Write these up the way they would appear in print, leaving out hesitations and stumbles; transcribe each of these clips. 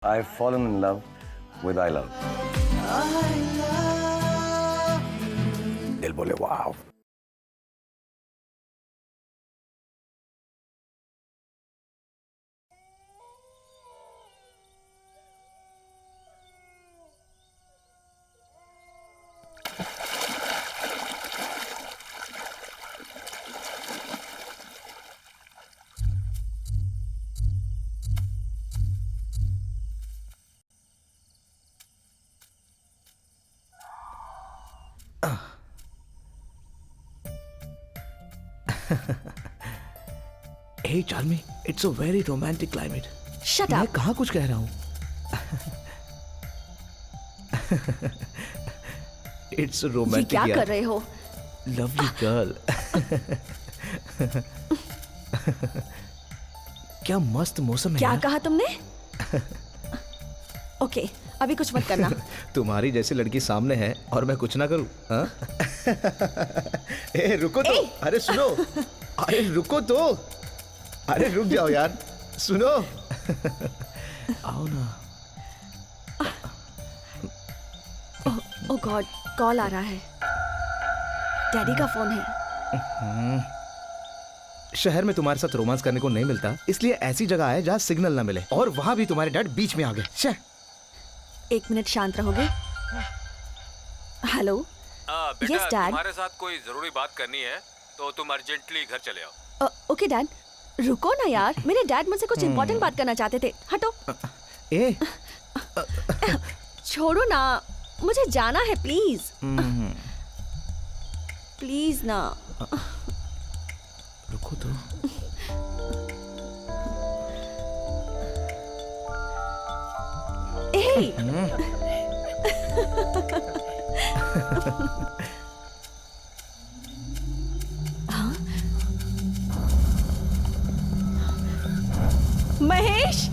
I've fallen in love with I love. दिल बोले वाव. Hey Charmi, it's a very romantic climate. Shut मैं up. कहाँ कुछ कह रहा हूँ? It's a ये romantic क्या यार. कर रहे हो? Lovely girl. क्या मस्त मौसम है क्या यार. कहा तुमने? ओके, अभी कुछ मत करना. तुम्हारी जैसी लड़की सामने है और मैं कुछ ना करूं, हाँ? ए रुको तो. ए! अरे सुनो. अरे रुको तो. अरे रुक जाओ यार. सुनो. आओ ना. ओह गॉड, कॉल आ रहा है. डैडी का फोन है. शहर में तुम्हारे साथ रोमांस करने को नहीं मिलता, इसलिए ऐसी जगह है जहाँ सिग्नल ना मिले, और वहां भी तुम्हारे डैड बीच में आ गए. शे. 1 मिनट शांत रहोगे? हेलो. बेटा, Yes, Dad. तुम्हारे साथ कोई जरूरी बात करनी है तो तुम अर्जेंटली घर चले आओ. Okay dad. रुको ना यार, मेरे डैड मुझसे कुछ इंपॉर्टेंट बात करना चाहते थे. हटो. ए. छोड़ो ना, मुझे जाना है प्लीज. प्लीज ना. रुको तो. ए, महेश.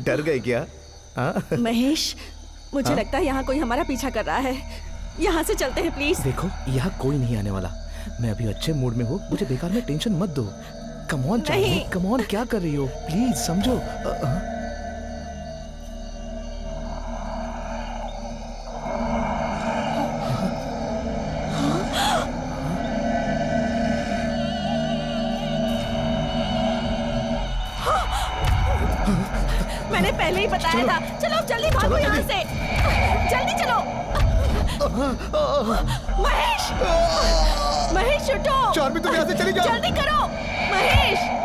डर गए क्या? हाँ? महेश, मुझे लगता है यहाँ कोई हमारा पीछा कर रहा है. यहाँ से चलते हैं प्लीज. देखो, यहाँ कोई नहीं आने वाला. मैं अभी अच्छे मूड में हूँ, मुझे बेकार में टेंशन मत दो. कम ऑन चार्ली, नहीं. Come on. क्या कर रही हो? प्लीज समझो. मैंने पहले ही बताया था. चलो अब जल्दी भागो चलो, यहाँ जल्दी. से. जल्दी चलो. महेश, महेश उठो. चार्मी, तुम यहाँ से चली जाओ. जल्दी करो महेश.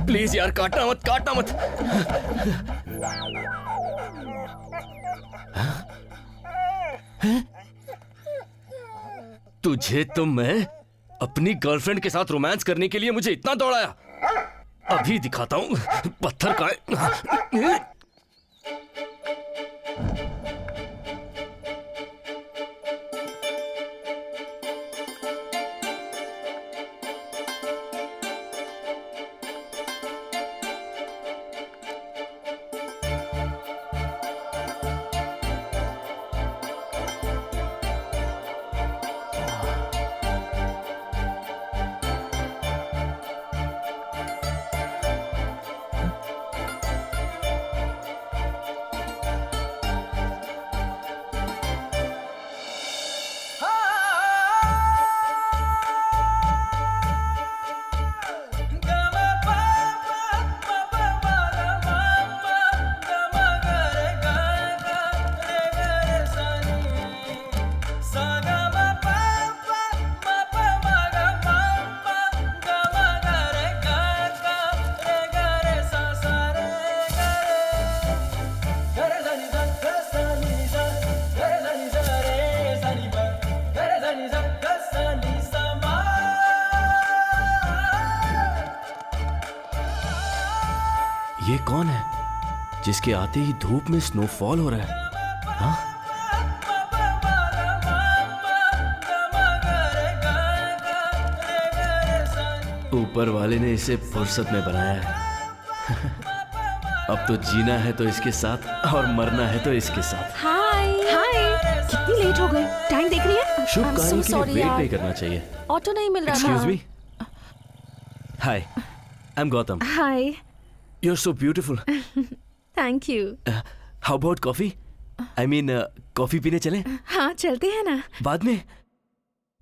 प्लीज यार, काटना मत, काटना मत. तुझे तो मैं अपनी गर्लफ्रेंड के साथ रोमांस करने के लिए मुझे इतना दौड़ाया. अभी दिखाता हूँ पत्थर का है. ये कौन है जिसके आते ही धूप में स्नोफॉल हो रहा है? हाँ? ऊपर वाले ने इसे फुर्सत में बनाया है। अब तो जीना है तो इसके साथ और मरना है तो इसके साथ। हाय कितनी लेट हो गई? टाइम देख रही है? शुभ I'm कार्य so के लिए sorry वेट यार। नहीं करना चाहिए। ऑटो नहीं मिल रहा एक्सक्यूज था। Me. Hi, I am Gautam. Hi, you are so beautiful. Thank you. How about coffee? I mean coffee पीने चलें? हाँ चलते हैं ना। बाद में?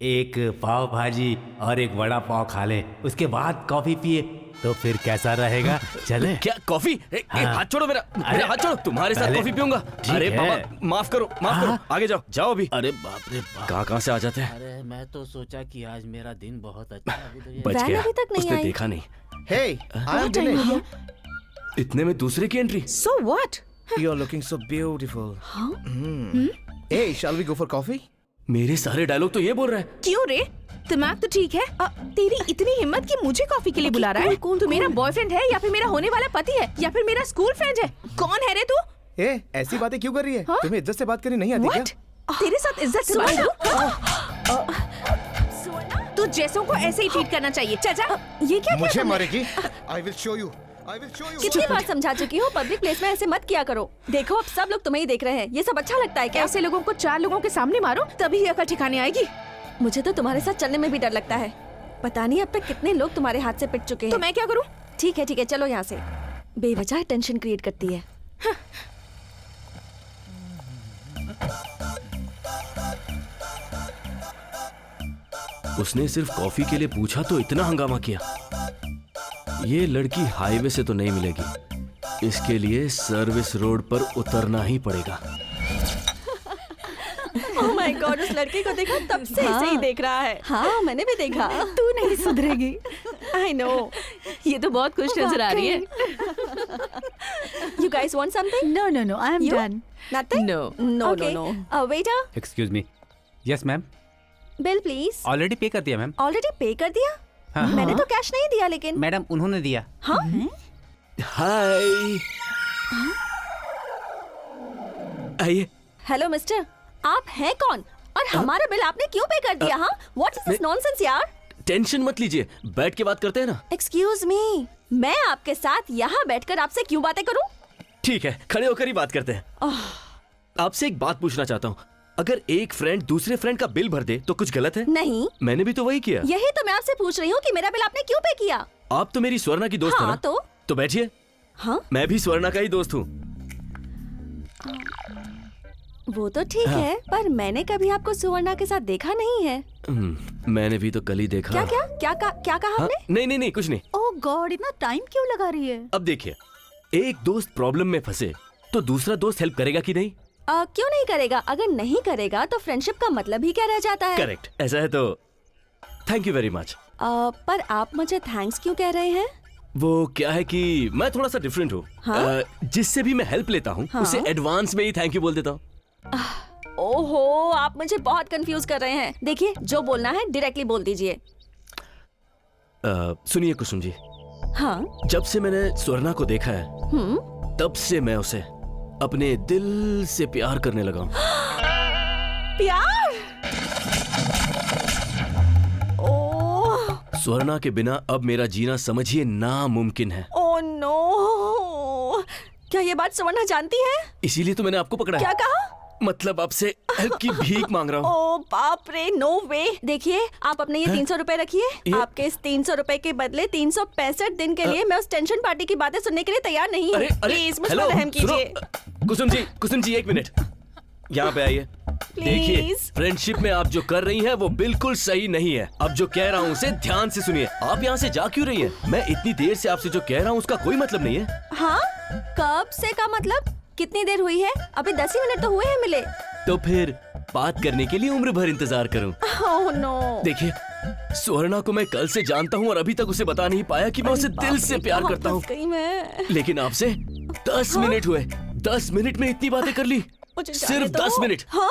एक पाव भाजी और एक वड़ा पाव खा ले, उसके बाद कॉफी पिए तो फिर कैसा रहेगा? चले? क्या कॉफी? हाथ छोड़ो मेरा हाथ छोड़ो। तुम्हारे साथ पहले- कॉफी पीऊंगा। ठीक अरे है। बाबा माफ करो आगे जाओ जाओ अभी। अरे बाप रे बाप। कहाँ से आ जाते हैं? अरे मैं तो सोचा कि आज मेरा दिन बहुत अच्छा अभी तो ये बच वैन गया। अभी तक नहीं उसने आई। देखा नहीं। Hey, I am बहुत टाइम हो Dinesh. गया। इतने में दूसरे की entry. So what? You're looking so beautiful. हाँ? Hey, shall we go for coffee? मेरे सारे डायलॉग तो ये बोल रहा है। क्यों रे? दिमाग तो ठीक है। तेरी इतनी हिम्मत कि मुझे कॉफी के लिए बुला रहा है? तू मेरा बॉयफ्रेंड है या फिर मेरा होने वाला पति है या फिर मेरा स्कूल फ्रेंड है? कौन है रे तू? Hey, ऐसी बातें क्यों कर रही है? हाँ? तुम्हें इज्जत से बात करनी नहीं आती क्या? What? तेरे साथ इज्जत से बात करूं? तू जैसों को ऐसे ही ट्रीट करना चाहिए। चल जा। ये क्या मुझे किया तुमने? मारेगी? I will show you. I will show you. कितनी बार समझा चुकी हूँ, पब्लिक प्लेस में ऐसे मत किया करो। देखो अब सब लोग तुम्हें ही देख रहे हैं। ये सब अच्छा लगता है क्या? ऐसे लोगों को 4 लोगों के सामने मारो तभी अकल ठिकाने आएगी। मुझे तो तुम्हारे साथ चलने में भी डर लगता है। पता नहीं अब तक कितने लोग तुम्हारे हाथ से पिट चुके तो हैं। मैं क्या करूं? ठीक है चलो यहाँ से। बेवजह टेंशन क्रिएट करती है। उसने सिर्फ कॉफी के लिए पूछा तो इतना हंगामा किया। ये लड़की हाईवे से तो नहीं मिलेगी। इसके लिए सर्विस रोड पर उतरना ही पड़ेगा। ओह माय गॉड, उस लड़के को देखा तब से ऐसे ही देख रहा है। हाँ मैंने भी देखा। तू नहीं सुधरेगी। I know. ये तो बहुत खुश नजर आ रही है। You guys want something? No, I am You? done. Nothing? No. Okay. Waiter, excuse me. Yes ma'am, bill please. Already पे कर दिया मैम। Already पे कर दिया? हाँ। मैंने तो कैश नहीं दिया लेकिन। मैडम उन्होंने दिया। हाँ? हाय, आइए। हेलो मिस्टर, आप हैं कौन? और हमारा बिल आपने क्यों पे कर दिया? हाँ? What is this nonsense यार? टेंशन मत लीजिए, बैठ के बात करते हैं ना। Excuse me, मैं आपके साथ यहाँ बैठकर आपसे क्यों बातें करूँ? ठीक है, खड़े होकर ही बात करते हैं। आपसे एक बात पूछना चाहता हूँ। अगर एक फ्रेंड दूसरे फ्रेंड का बिल भर दे तो कुछ गलत है? नहीं, मैंने भी तो वही किया। यही तो मैं आपसे पूछ रही हूँ कि मेरा बिल आपने क्यों पे किया? आप तो मेरी स्वर्णा की दोस्त है हाँ ना? तो बैठिए। हाँ मैं भी स्वर्णा का ही दोस्त हूँ। वो तो ठीक है, पर मैंने कभी आपको सुवर्णा के साथ देखा नहीं है। मैंने भी तो कल ही देखा। क्या कहा हाँ? आपने? नहीं कुछ नहीं। ओह गॉड, इतना टाइम क्यों लगा रही है? अब देखिए, एक दोस्त प्रॉब्लम में फंसे तो दूसरा दोस्त हेल्प करेगा कि नहीं? क्यों नहीं करेगा? अगर नहीं करेगा तो फ्रेंडशिप का मतलब ही क्या रह जाता है? करेक्ट, ऐसा है तो थैंक यू वेरी मच। पर आप मुझे थैंक्स क्यों कह रहे हैं? वो क्या है कि मैं थोड़ा सा डिफरेंट हूँ। हाँ? जिससे भी मैं हेल्प लेता हूँ हाँ? उसे एडवांस में ही थैंक यू बोल देता हूँ। ओहो, आप मुझे बहुत कंफ्यूज कर रहे हैं। देखिए, जो बोलना है डायरेक्टली बोल दीजिए। सुनिए कुसुम जी, हाँ? जब से मैंने स्वर्णा को देखा है तब से मैं उसे अपने दिल से प्यार करने लगा हूँ। प्यार? ओह, स्वर्णा के बिना अब मेरा जीना समझिए नामुमकिन है। Oh no! क्या ये बात सुवर्णा जानती है? इसीलिए तो मैंने आपको पकड़ा क्या है। कहा? मतलब आपसे हेल्प की भीख मांग रहा हूँ। ओ बाप रे, नो वे। देखिए, आप अपने ये 300 रुपए रखिए। ये- आपके इस 300 रुपए के बदले 365 दिन के लिए मैं उस टेंशन पार्टी की बातें सुनने के लिए तैयार नहीं हूँ। अरे प्लीज मुझ पर हेलो, रहम सुनो। कीजिए। कुसुम जी एक मिनट यहाँ पे आइए। देखिए, Please। फ्रेंडशिप में आप जो कर रही हैं वो बिल्कुल सही नहीं है। अब जो कह रहा हूँ उसे ध्यान से सुनिए। आप यहाँ से जा क्यों रही हैं? मैं इतनी देर से आपसे जो कह रहा हूँ उसका कोई मतलब नहीं है। हाँ? कब से का मतलब? कितनी देर हुई है? अभी 10 ही मिनट तो हुए हैं मिले। तो फिर बात करने के लिए उम्र भर इंतजार करूं? Oh no! देखिए, स्वर्णा को मैं कल से जानता हूँ और अभी तक उसे बता नहीं पाया कि मैं उसे दिल से प्यार करता हूँ। कहीं मैं लेकिन आपसे 10 मिनट हुए, 10 मिनट में इतनी बातें कर ली। मुझे जाने सिर्फ दो। 10 मिनट। हाँ?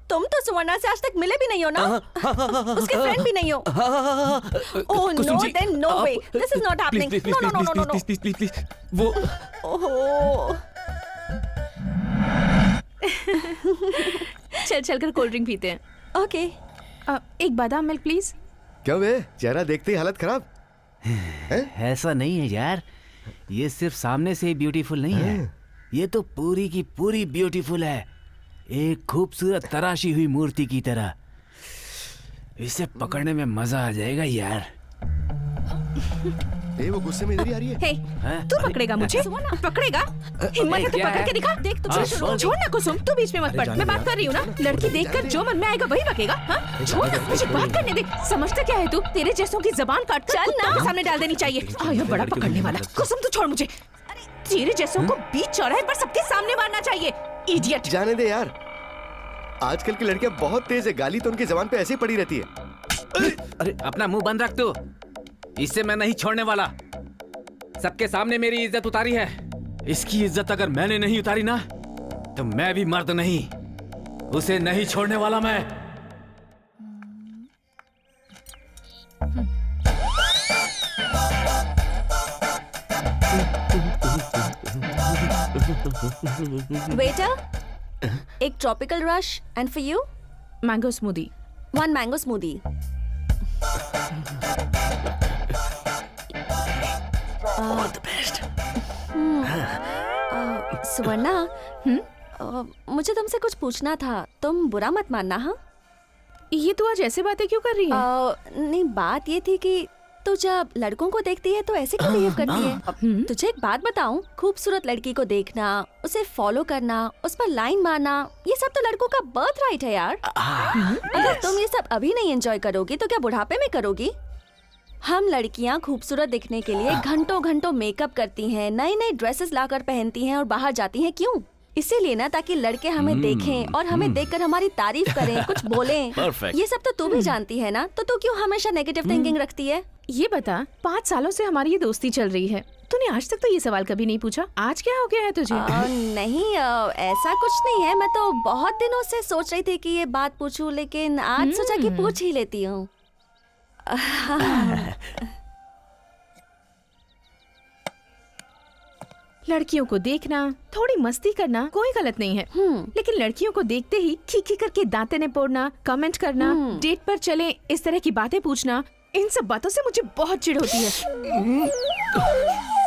तुम तो सुवर्णा से आज तक मिले भी नहीं हो ना? उसके फ्रेंड भी नहीं हो? Oh no, then no way, this is not happening. No no no no no, please वो ओह चल कर कोल्ड ड्रिंक पीते हैं। ओके। एक बादाम मिल्क प्लीज। क्यों बे, चेहरा देखते ही हालत खराब। ऐसा नहीं है यार, ये सिर्फ सामने से ही ब्यूटीफुल नहीं है, ये तो पूरी की पूरी ब्यूटीफुल है, एक खूबसूरत तराशी हुई मूर्ति की तरह। इसे पकड़ने में मजा आ जाएगा यार। वो गुस्से में इधर ही आ रही है। हे, तू पकड़ेगा मुझे? पकड़ेगा? हिम्मत है तो क्या पकड़ है? के दिखा। देख तू, छोड़ ना कुसुम, तू बीच में मत पड़। मैं बात कर रही हूँ ना। लड़की देखकर जो मन में आएगा वही बकेगा। हाँ? छोड़ ना, मुझे बात करने दे। समझता क्या है तू? तेरे जैसों की जबान काट कर कुत्तों के सामने डाल देनी चाहिए। आया बड़ा पकड़ने वाला। कुसुम तू छोड़ मुझे। तेरे जैसों को बीच चौराहे पर सबके सामने मारना चाहिए। इडियट। जाने दे यार, आजकल की लड़कियां बहुत तेज है, गाली तो उनकी जबान पे ऐसे ही पड़ी रहती है। अरे अपना मुंह बंद रख तू, इससे मैं नहीं छोड़ने वाला। सबके सामने मेरी इज्जत उतारी है, इसकी इज्जत अगर मैंने नहीं उतारी ना तो मैं भी मर्द नहीं, उसे नहीं छोड़ने वाला मैं। वेटर, एक tropical rush and for you mango smoothie. 1 mango smoothie. All the best. Suvarna, मुझे तुमसे कुछ पूछना था, तुम बुरा मत मानना। हाँ, ये तू आज ऐसे बातें क्यों कर रही है? नहीं, बात ये थी कि तू जब लड़कों को देखती है तो ऐसे क्यों बिहेव करती है? तुझे एक बात बताऊं, खूबसूरत लड़की को देखना, उसे फॉलो करना, उस पर लाइन मारना, ये सब तो लड़कों का बर्थ राइट है यार। अगर तुम ये सब अभी नहीं एंजॉय करोगी तो क्या बुढ़ापे में करोगी? हम लड़कियां खूबसूरत दिखने के लिए घंटों घंटों मेकअप करती हैं, नई नई ड्रेसेस लाकर पहनती हैं और बाहर जाती हैं। क्यों? इसीलिए ना, ताकि लड़के हमें देखें और हमें देखकर हमारी तारीफ करें, कुछ बोलें। Perfect. ये सब तो तू भी जानती है ना, तो तू क्यों हमेशा नेगेटिव थिंकिंग रखती है? ये बता, 5 सालों से हमारी ये दोस्ती चल रही है, तूने आज तक तो ये सवाल कभी नहीं पूछा। आज क्या हो गया है तुझे? नहीं, ऐसा कुछ नहीं है। मैं तो बहुत दिनों से सोच रही थी कि ये बात पूछूं, लेकिन आज सोचा कि पूछ ही लेती हूँ। लड़कियों को देखना, थोड़ी मस्ती करना कोई गलत नहीं है, लेकिन लड़कियों को देखते ही खी करके दांते ने पोड़ना, कमेंट करना, डेट पर चले इस तरह की बातें पूछना, इन सब बातों से मुझे बहुत चिढ़ होती है।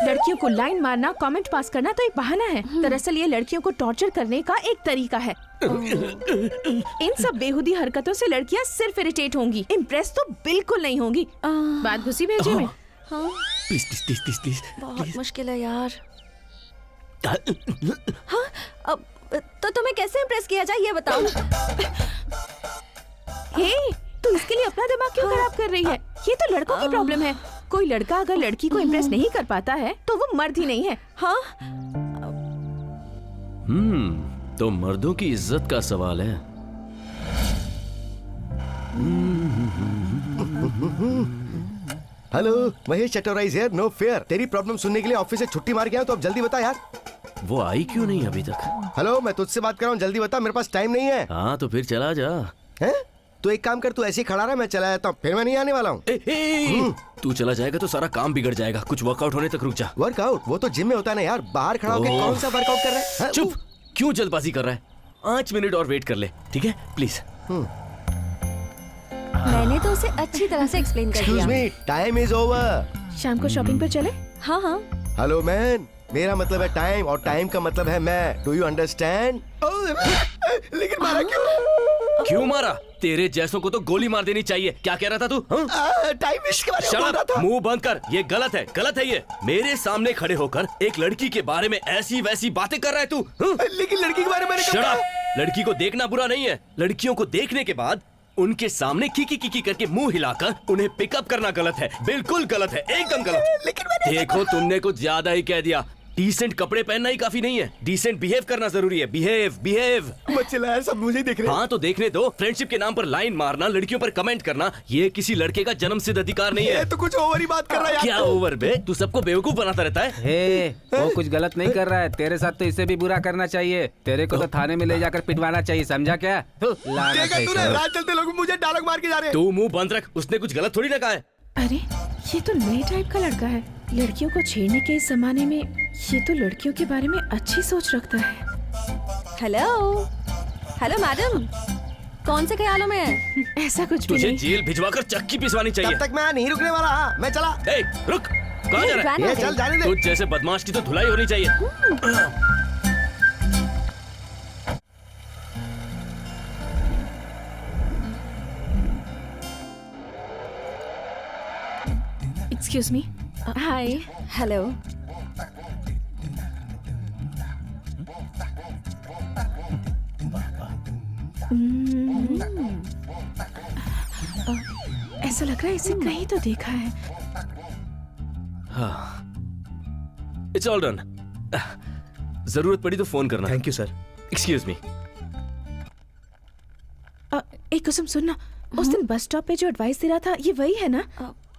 लड़कियों को लाइन मारना, कमेंट पास करना तो एक बहाना है। दरअसल ये लड़कियों को टॉर्चर करने का एक तरीका है। इन सब बेहुदी हरकतों से लड़कियां सिर्फ इरिटेट होंगी, इम्प्रेस तो बिल्कुल नहीं होंगी। बात घुसी भेजे में। हाँ, please please please please please. बहुत मुश्किल है यार। हाँ, अब तो तुम्हें कैसे इम्प्रेस किया जाए ये बताओ। हे, तू इसके लिए अपना दिमाग क्यों खराब कर रही है? ये तो लड़कों की प्रॉब्लम है। कोई लड़का अगर लड़की को इम्प्रेस नहीं कर पाता है तो वो मर्द ही नहीं है। हाँ, तो मर्दों की इज्जत का सवाल है। हेलो, महेश चटोराइज हियर, नो फेयर। तेरी प्रॉब्लम सुनने के लिए ऑफिस से छुट्टी मार गया हूं, तो अब जल्दी बता यार। वो आई क्यों नहीं अभी तक? हेलो, मैं तुझसे बात कर रहा हूँ, जल्दी बता, मेरे पास टाइम नहीं है। हाँ तो फिर चला जा। हैं? तो एक काम कर, तू ऐसे ही खड़ा रहा, मैं चला जाता हूँ, फिर मैं नहीं आने वाला हूँ। तू चला जाएगा तो सारा काम बिगड़ जाएगा। कुछ वर्कआउट होने तक रुक जा। वर्कआउट? वो तो जिम में होता है ना यार, बाहर खड़ा होकर कौन सा वर्कआउट कर रहा है? हाँ, चुप, क्यों जल्दबाजी कर रहा है? 5 मिनट और वेट कर ले, ठीक है? प्लीज। मैंने तो उसे अच्छी तरह से एक्सप्लेन कर एक्सक्यूज दिया। मी, टाइम इज ओवर। शाम को शॉपिंग पर चले? हाँ हाँ, हेलो मैन, मेरा मतलब है टाइम और टाइम का मतलब है मैं। Do you understand? लेकिन मारा क्यों? क्यों मारा? तेरे जैसों को तो गोली मार देनी चाहिए। क्या कह रहा था तू? टाइम वेस्ट के बारे में बोल रहा था। मुंह बंद कर, ये गलत है, गलत है ये। मेरे सामने खड़े होकर एक लड़की के बारे में ऐसी वैसी बातें कर रहा है तू। लेकिन लड़की के बारे में मैंने कब Shut कहा? up! लड़की को देखना बुरा नहीं है, लड़कियों को देखने के बाद उनके सामने की करके मुंह हिलाकर उन्हें पिकअप करना गलत है, बिल्कुल गलत है, एकदम गलत। लेकिन मैंने देखो, तुमने कुछ ज्यादा ही कह दिया। डिसेंट कपड़े पहनना ही काफी नहीं है, डिसेंट बिहेव करना जरूरी है। बिहेव। बच्चे यार सब मुझे देख रहे हैं। हाँ तो देखने दो। फ्रेंडशिप के नाम पर लाइन मारना, लड़कियों पर कमेंट करना, ये किसी लड़के का जन्मसिद्ध अधिकार नहीं ये है। तो कुछ ओवर ही बात कर रहा है यार। क्या ओवर बे? तू सबको बेवकूफ बनाता रहता है। हे, वो कुछ गलत नहीं कर रहा है। तेरे साथ तो इसे भी बुरा करना चाहिए। तेरे को तो थाने में ले जाकर पिटवाना चाहिए, समझा क्या? लानत देखा है तूने, सब। रात चलते लोग मुझे डायलॉग मार के जा रहे हैं। तू मुंह बंद रख, उसने कुछ गलत थोड़ी ना कहा है। अरे ये तो नए टाइप का लड़का है। लड़कियों को छेड़ने के इस जमाने में ये तो लड़कियों के बारे में अच्छी सोच रखता है। हेलो मैडम, कौन से ख्यालों में है? ऐसा कुछ भी तुझे नहीं। जेल भिजवाकर चक्की पिसवानी चाहिए। तब तक मैं नहीं रुकने वाला। हाँ, मैं चला। ए, रुक, कहाँ जा रहा है? ये चल जाने दे। तुझ जैसे बदमाश की तो धुलाई होनी चाहिए। Excuse me. हाय। हेलो। ऐसा लग रहा है इसे कहीं तो देखा है। It's all done. जरूरत पड़ी तो फोन करना। Thank you sir. Excuse me. एक कसम सुनना, उस दिन बस स्टॉप पे जो एडवाइस दे रहा था ये वही है ना?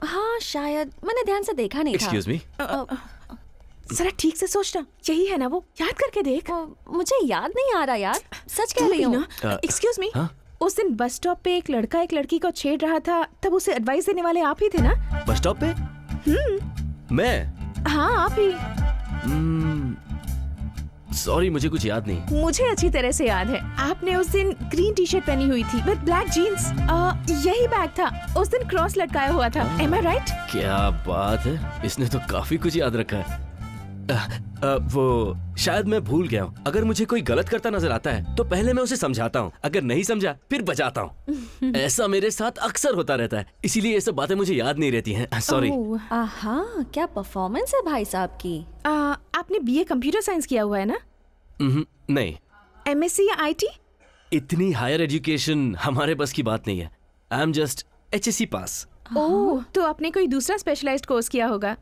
हाँ शायद, मैंने ध्यान से देखा नहीं था। Excuse me. जरा ठीक से सोचना, यही है ना वो? याद करके देख। मुझे याद नहीं आ रहा यार, सच कह रही हूँ। एक्सक्यूज मी, हाँ? उस दिन बस स्टॉप पे एक लड़का एक लड़की को छेड़ रहा था, तब उसे एडवाइस देने वाले आप ही थे ना? बस स्टॉप पे? मैं? हाँ आप ही। सॉरी, मुझे कुछ याद नहीं। मुझे अच्छी तरह से याद है। आपने उस दिन ग्रीन टी शर्ट पहनी हुई थी विद ब्लैक जीन्स। यही बैग था, उस दिन क्रॉस लटकाया हुआ था। एम आई राइट? क्या बात है, इसने तो काफी कुछ याद रखा है। वो शायद मैं भूल गया हूँ। अगर मुझे कोई गलत करता नजर आता है तो पहले मैं उसे समझाता हूँ, अगर नहीं समझा फिर बचाता हूँ। ऐसा मेरे साथ अक्सर होता रहता है, इसीलिए ये सब बातें मुझे याद नहीं रहती हैं। सॉरी। आहा, क्या परफॉर्मेंस है भाई साहब की। आपने बीए कंप्यूटर साइंस किया हुआ है ना? नहीं, एमएससी या आईटी? इतनी हायर एजुकेशन हमारे बस की बात नहीं है। आई एम जस्ट HSC पास। ओह, तो आपने कोई दूसरा स्पेशलाइज्ड कोर्स किया होगा?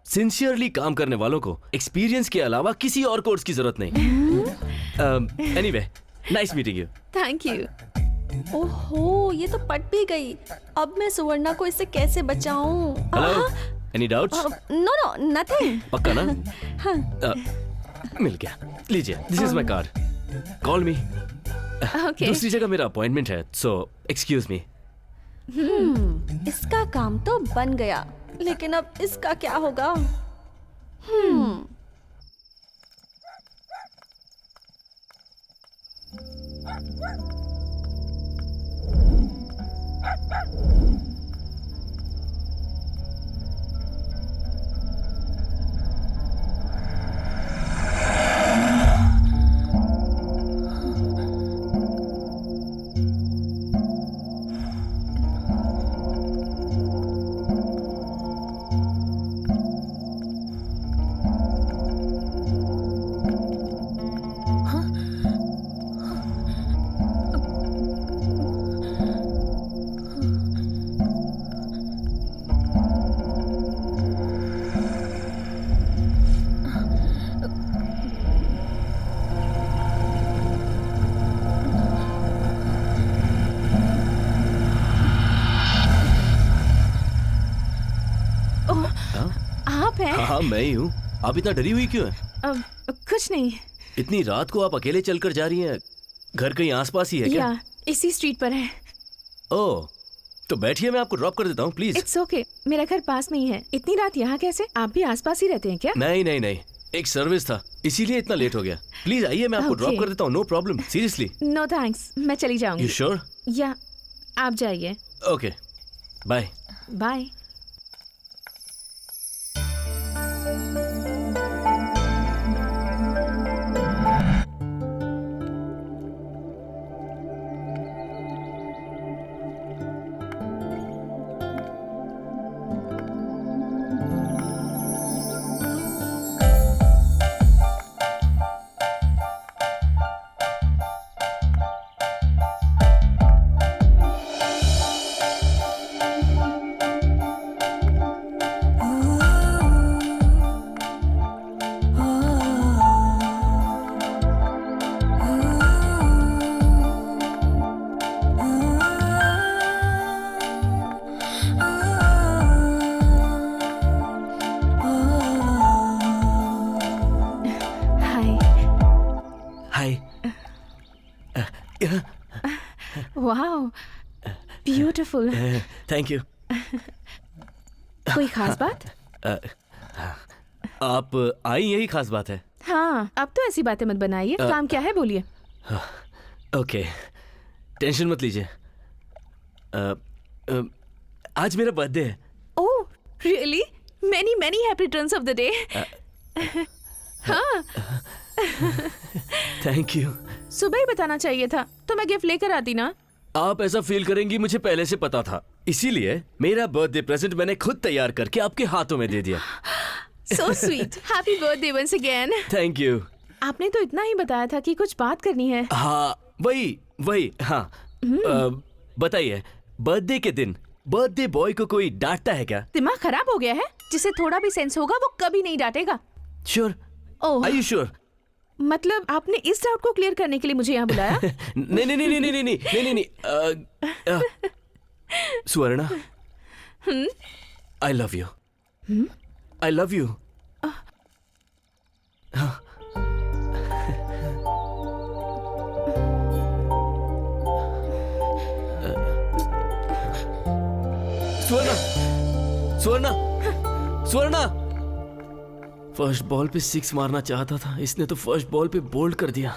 सिंसियरली काम करने वालों को एक्सपीरियंस के अलावा किसी और कोर्स की जरूरत नहीं। Anyway, nice meeting you. Thank you. ओहो, ये तो पट भी गई। अब मैं सुवर्णा को इससे कैसे बचाऊं? Hello, any doubts? No no, nothing. पक्का ना? मिल गया, लीजिए, this is my card, call me. Okay. दूसरी जगह मेरा अपॉइंटमेंट है, सो एक्सक्यूज मी। इसका काम तो बन गया, लेकिन अब इसका क्या होगा? आप हैं? हाँ, मैं ही हूँ। आप इतना डरी हुई क्यों है? कुछ नहीं। इतनी रात को आप अकेले चलकर जा रही हैं? घर कहीं आसपास ही है क्या? या इसी स्ट्रीट पर है। ओह, तो बैठिए, मैं आपको ड्रॉप कर देता हूँ, प्लीज। इट्स ओके, मेरा घर पास में ही है। इतनी रात यहाँ कैसे? आप भी आसपास ही रहते हैं क्या? नहीं नहीं नहीं, एक सर्विस था, इसीलिए इतना लेट हो गया। प्लीज आइए, मैं आपको Okay. ड्रॉप कर देता हूँ, no problem, seriously. No thanks, मैं चली यू जाऊंगी। श्योर? या आप जाइए। Okay, bye. Bye. Wow, beautiful. Thank you. कोई खास बात? आप आई यही खास बात है। हाँ, अब तो ऐसी बातें मत बनाइए। काम क्या है बोलिए। ओके, टेंशन मत लीजिए। आज मेरा बर्थडे है। Oh really? Many many happy returns of the day. हाँ, थैंक यू। सुबह ही बताना चाहिए था तो मैं गिफ्ट लेकर आती ना। आप ऐसा फील करेंगी मुझे पहले से पता था, इसीलिए मेरा बर्थडे प्रेजेंट मैंने खुद तैयार करके आपके हाथों में दे दिया। So sweet. Happy birthday once again. Thank you. आपने तो इतना ही बताया था कि कुछ बात करनी है। हाँ वही हाँ। बताइए, बर्थडे के दिन बर्थडे बॉय को कोई डांटता है क्या? दिमाग खराब हो गया है? जिसे थोड़ा भी सेंस होगा वो कभी नहीं डांटेगा। Sure? Oh, are you sure? मतलब आपने इस डाउट को क्लियर करने के लिए मुझे यहाँ बुलाया? नहीं। Swarna, I love you. I love you. Swarna, first ball पे 6 मारना चाहता था, इसने तो फर्स्ट बॉल पे बोल्ड कर दिया।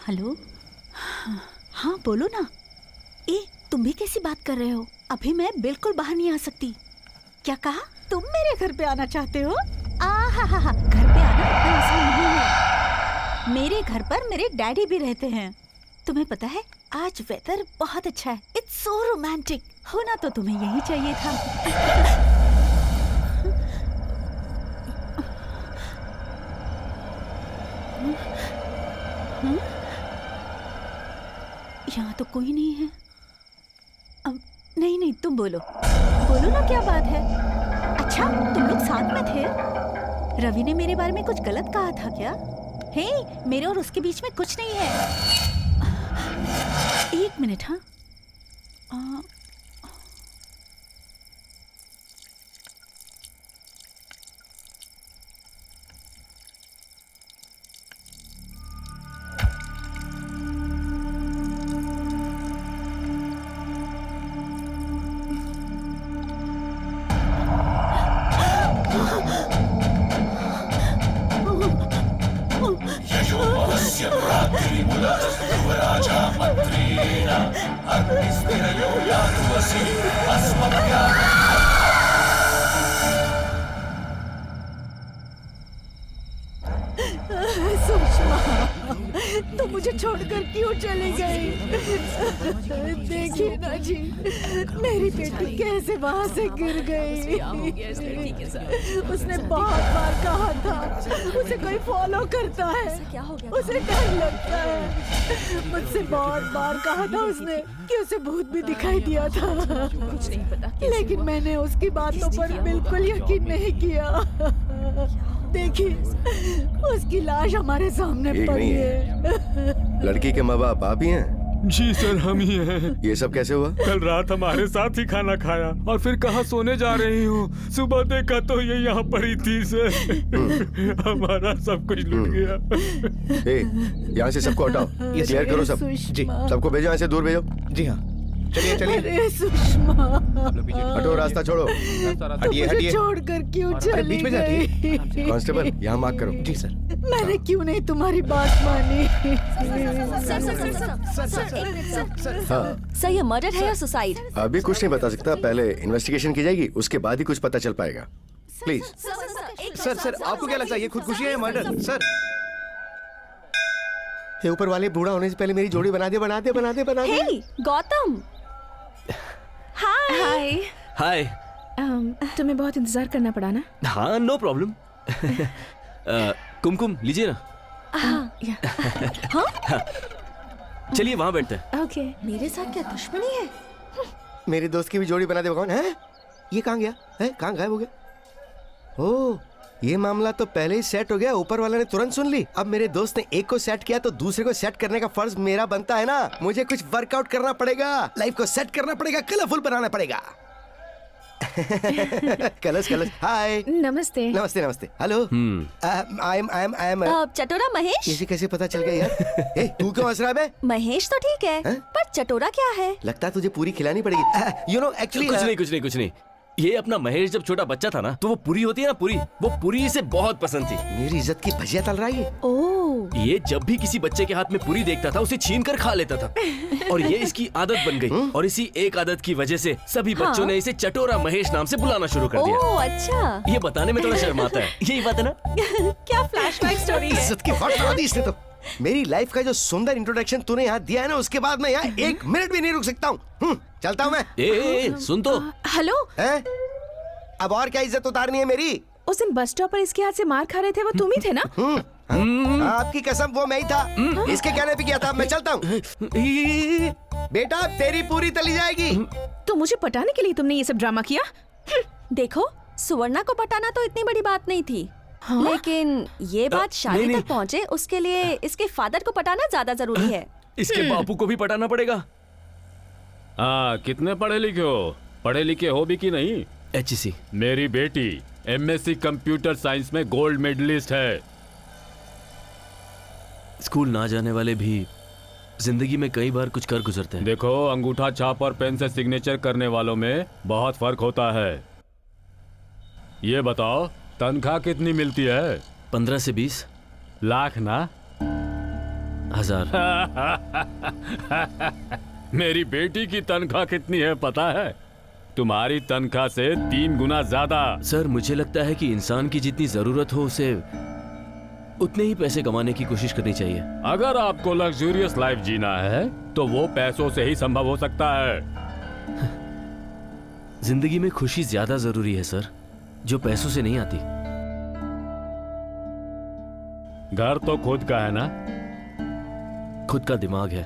हेलो, हाँ बोलो ना। तुम भी कैसी बात कर रहे हो? अभी मैं बिल्कुल बाहर नहीं आ सकती। क्या कहा? तुम मेरे घर पे आना चाहते हो? हा, घर पे आना इतना आसान नहीं है। मेरे घर पर मेरे डैडी भी रहते हैं। तुम्हें पता है आज वेदर बहुत अच्छा है। It's so romantic. होना तो तुम्हें यही चाहिए था। यहाँ तो कोई नहीं है। अब नहीं, तुम बोलो ना, क्या बात है? अच्छा, तुम लोग साथ में थे? रवि ने मेरे बारे में कुछ गलत कहा था क्या? हे, मेरे और उसके बीच में कुछ नहीं है। 1 मिनट। हाँ, तो मुझे छोड़कर क्यों चली गई? देखिए ना जी, मेरी बेटी कैसे वहाँ से गिर गई। उसने बहुत बार कहा था उसे कोई फॉलो करता है, उसे डर लगता है। मुझसे बहुत बार कहा था उसने कि उसे भूत भी दिखाई दिया था, कुछ नहीं पता। लेकिन मैंने उसकी बातों पर बिल्कुल यकीन नहीं किया। देखिए, उसकी लाश हमारे सामने पड़ी है। लड़की के माँ बाप आप ही हैं? जी सर, हम ही हैं। ये सब कैसे हुआ? कल रात हमारे साथ ही खाना खाया और फिर कहाँ सोने जा रही हूँ। सुबह देखा तो ये यहाँ पड़ी थी सर। हमारा सब कुछ लूट गया। यहाँ से सबको हटाओ, ये क्लियर करो सब। जी, सबको भेजो, ऐसे दूर भेजो। जी हाँ, चलिए। अरे सुषमा, हटो, रास्ता छोड़ो। मुझे छोड़कर क्यों चली गई? कांस्टेबल, यहाँ मार्क करो। जी सर। मैंने क्यों नहीं तुम्हारी बात मानी? सर, ये मर्डर है या सुसाइड? अभी कुछ नहीं बता सकता, पहले इन्वेस्टिगेशन की जाएगी, उसके बाद ही कुछ पता चल पाएगा। प्लीज। सर, आपको क्या लगता है ये खुदकुशी है या मर्डर? सर, ये ऊपर वाले बूढ़ा होने से पहले मेरी जोड़ी बना दे। हे, गौतम। हाय। हाय। तुम्हें बहुत इंतजार करना पड़ा ना? हाँ, नो प्रॉब्लम। कुमकुम लीजिए ना। चलिए वहां बैठते हैं। ओके। मेरे साथ क्या दुश्मनी है? मेरी दोस्त की भी जोड़ी बना दे भगवान। है ये कहाँ गया? है कहाँ गायब हो गया? ओह, ये मामला तो पहले ही सेट हो गया। ऊपर वाले ने तुरंत सुन ली। अब मेरे दोस्त ने एक को सेट किया तो दूसरे को सेट करने का फर्ज मेरा बनता है ना। मुझे कुछ वर्कआउट करना पड़ेगा, लाइफ को सेट करना पड़ेगा, कलरफुल बनाना पड़ेगा। Colours colours. हाय। नमस्ते। नमस्ते नमस्ते। Hello. I am Chatora Mahesh. इसे कैसे पता चल गया यार? ए, तू क्यों हंस रहा है बे? महेश तो ठीक है, पर चटोरा क्या है? लगता है तुझे पूरी खिलानी पड़ेगी। यू नो एक्चुअली कुछ नहीं। ये अपना महेश जब छोटा बच्चा था ना, तो वो पूरी होती है ना, पूरी, वो पूरी इसे बहुत पसंद थी। मेरी इज्जत की भजिया तल रहा है ये। ओह। ये जब भी किसी बच्चे के हाथ में पूरी देखता था उसे छीन कर खा लेता था और ये इसकी आदत बन गई। और इसी एक आदत की वजह से सभी बच्चों ने इसे चटोरा महेश नाम से बुलाना शुरू कर दिया। ओह अच्छा। ये बताने में थोड़ा शर्म आता है, यही बात है ना? क्या फ्लैशबैक स्टोरी है? इज्जत की फाट लगा दी इसने तो। मेरी लाइफ का जो सुंदर इंट्रोडक्शन तूने यहाँ दिया है ना, उसके बाद मैं यहाँ 1 मिनट भी नहीं रुक सकता हूँ। चलता हूँ मैं। ए, सुन तो। हेलो। अब और क्या इज्जत उतारनी है मेरी? उस दिन बस स्टॉप पर इसके हाथ से मार खा रहे थे, वो तुम ही थे ना? आपकी कसम वो मैं ही था। इसके कहने पे किया था। मैं चलता हूँ। बेटा तेरी पूरी तली जाएगी। तो मुझे पटाने के लिए तुमने ये सब ड्रामा किया? देखो, सुवर्णा को पटाना तो इतनी बड़ी बात नहीं थी। लेकिन ये बात शादी तक पहुँचे उसके लिए इसके फादर को पटाना ज्यादा जरूरी है। इसके बापू को भी पटाना पड़ेगा। हाँ, कितने पढ़े लिखे हो? पढ़े लिखे हो भी कि नहीं? HEC। मेरी बेटी MSc कंप्यूटर साइंस में गोल्ड मेडलिस्ट है। स्कूल ना जाने वाले भी जिंदगी में कई बार कुछ कर गुजरते हैं। देखो, अंगूठा छाप और पेन से सिग्नेचर करने वालों में बहुत फर्क होता है। ये बताओ, तनख्वाह कितनी मिलती है? 15 से 20 लाख ना? 1000। मेरी बेटी की तनख्वाह कितनी है पता है? तुम्हारी तनख्वाह से 3 गुना ज्यादा। सर, मुझे लगता है कि इंसान की जितनी जरूरत हो उसे उतने ही पैसे कमाने की कोशिश करनी चाहिए। अगर आपको लग्जूरियस लाइफ जीना है तो वो पैसों से ही संभव हो सकता है। जिंदगी में खुशी ज्यादा जरूरी है सर, जो पैसों से नहीं आती। घर तो खुद का है ना? खुद का दिमाग है,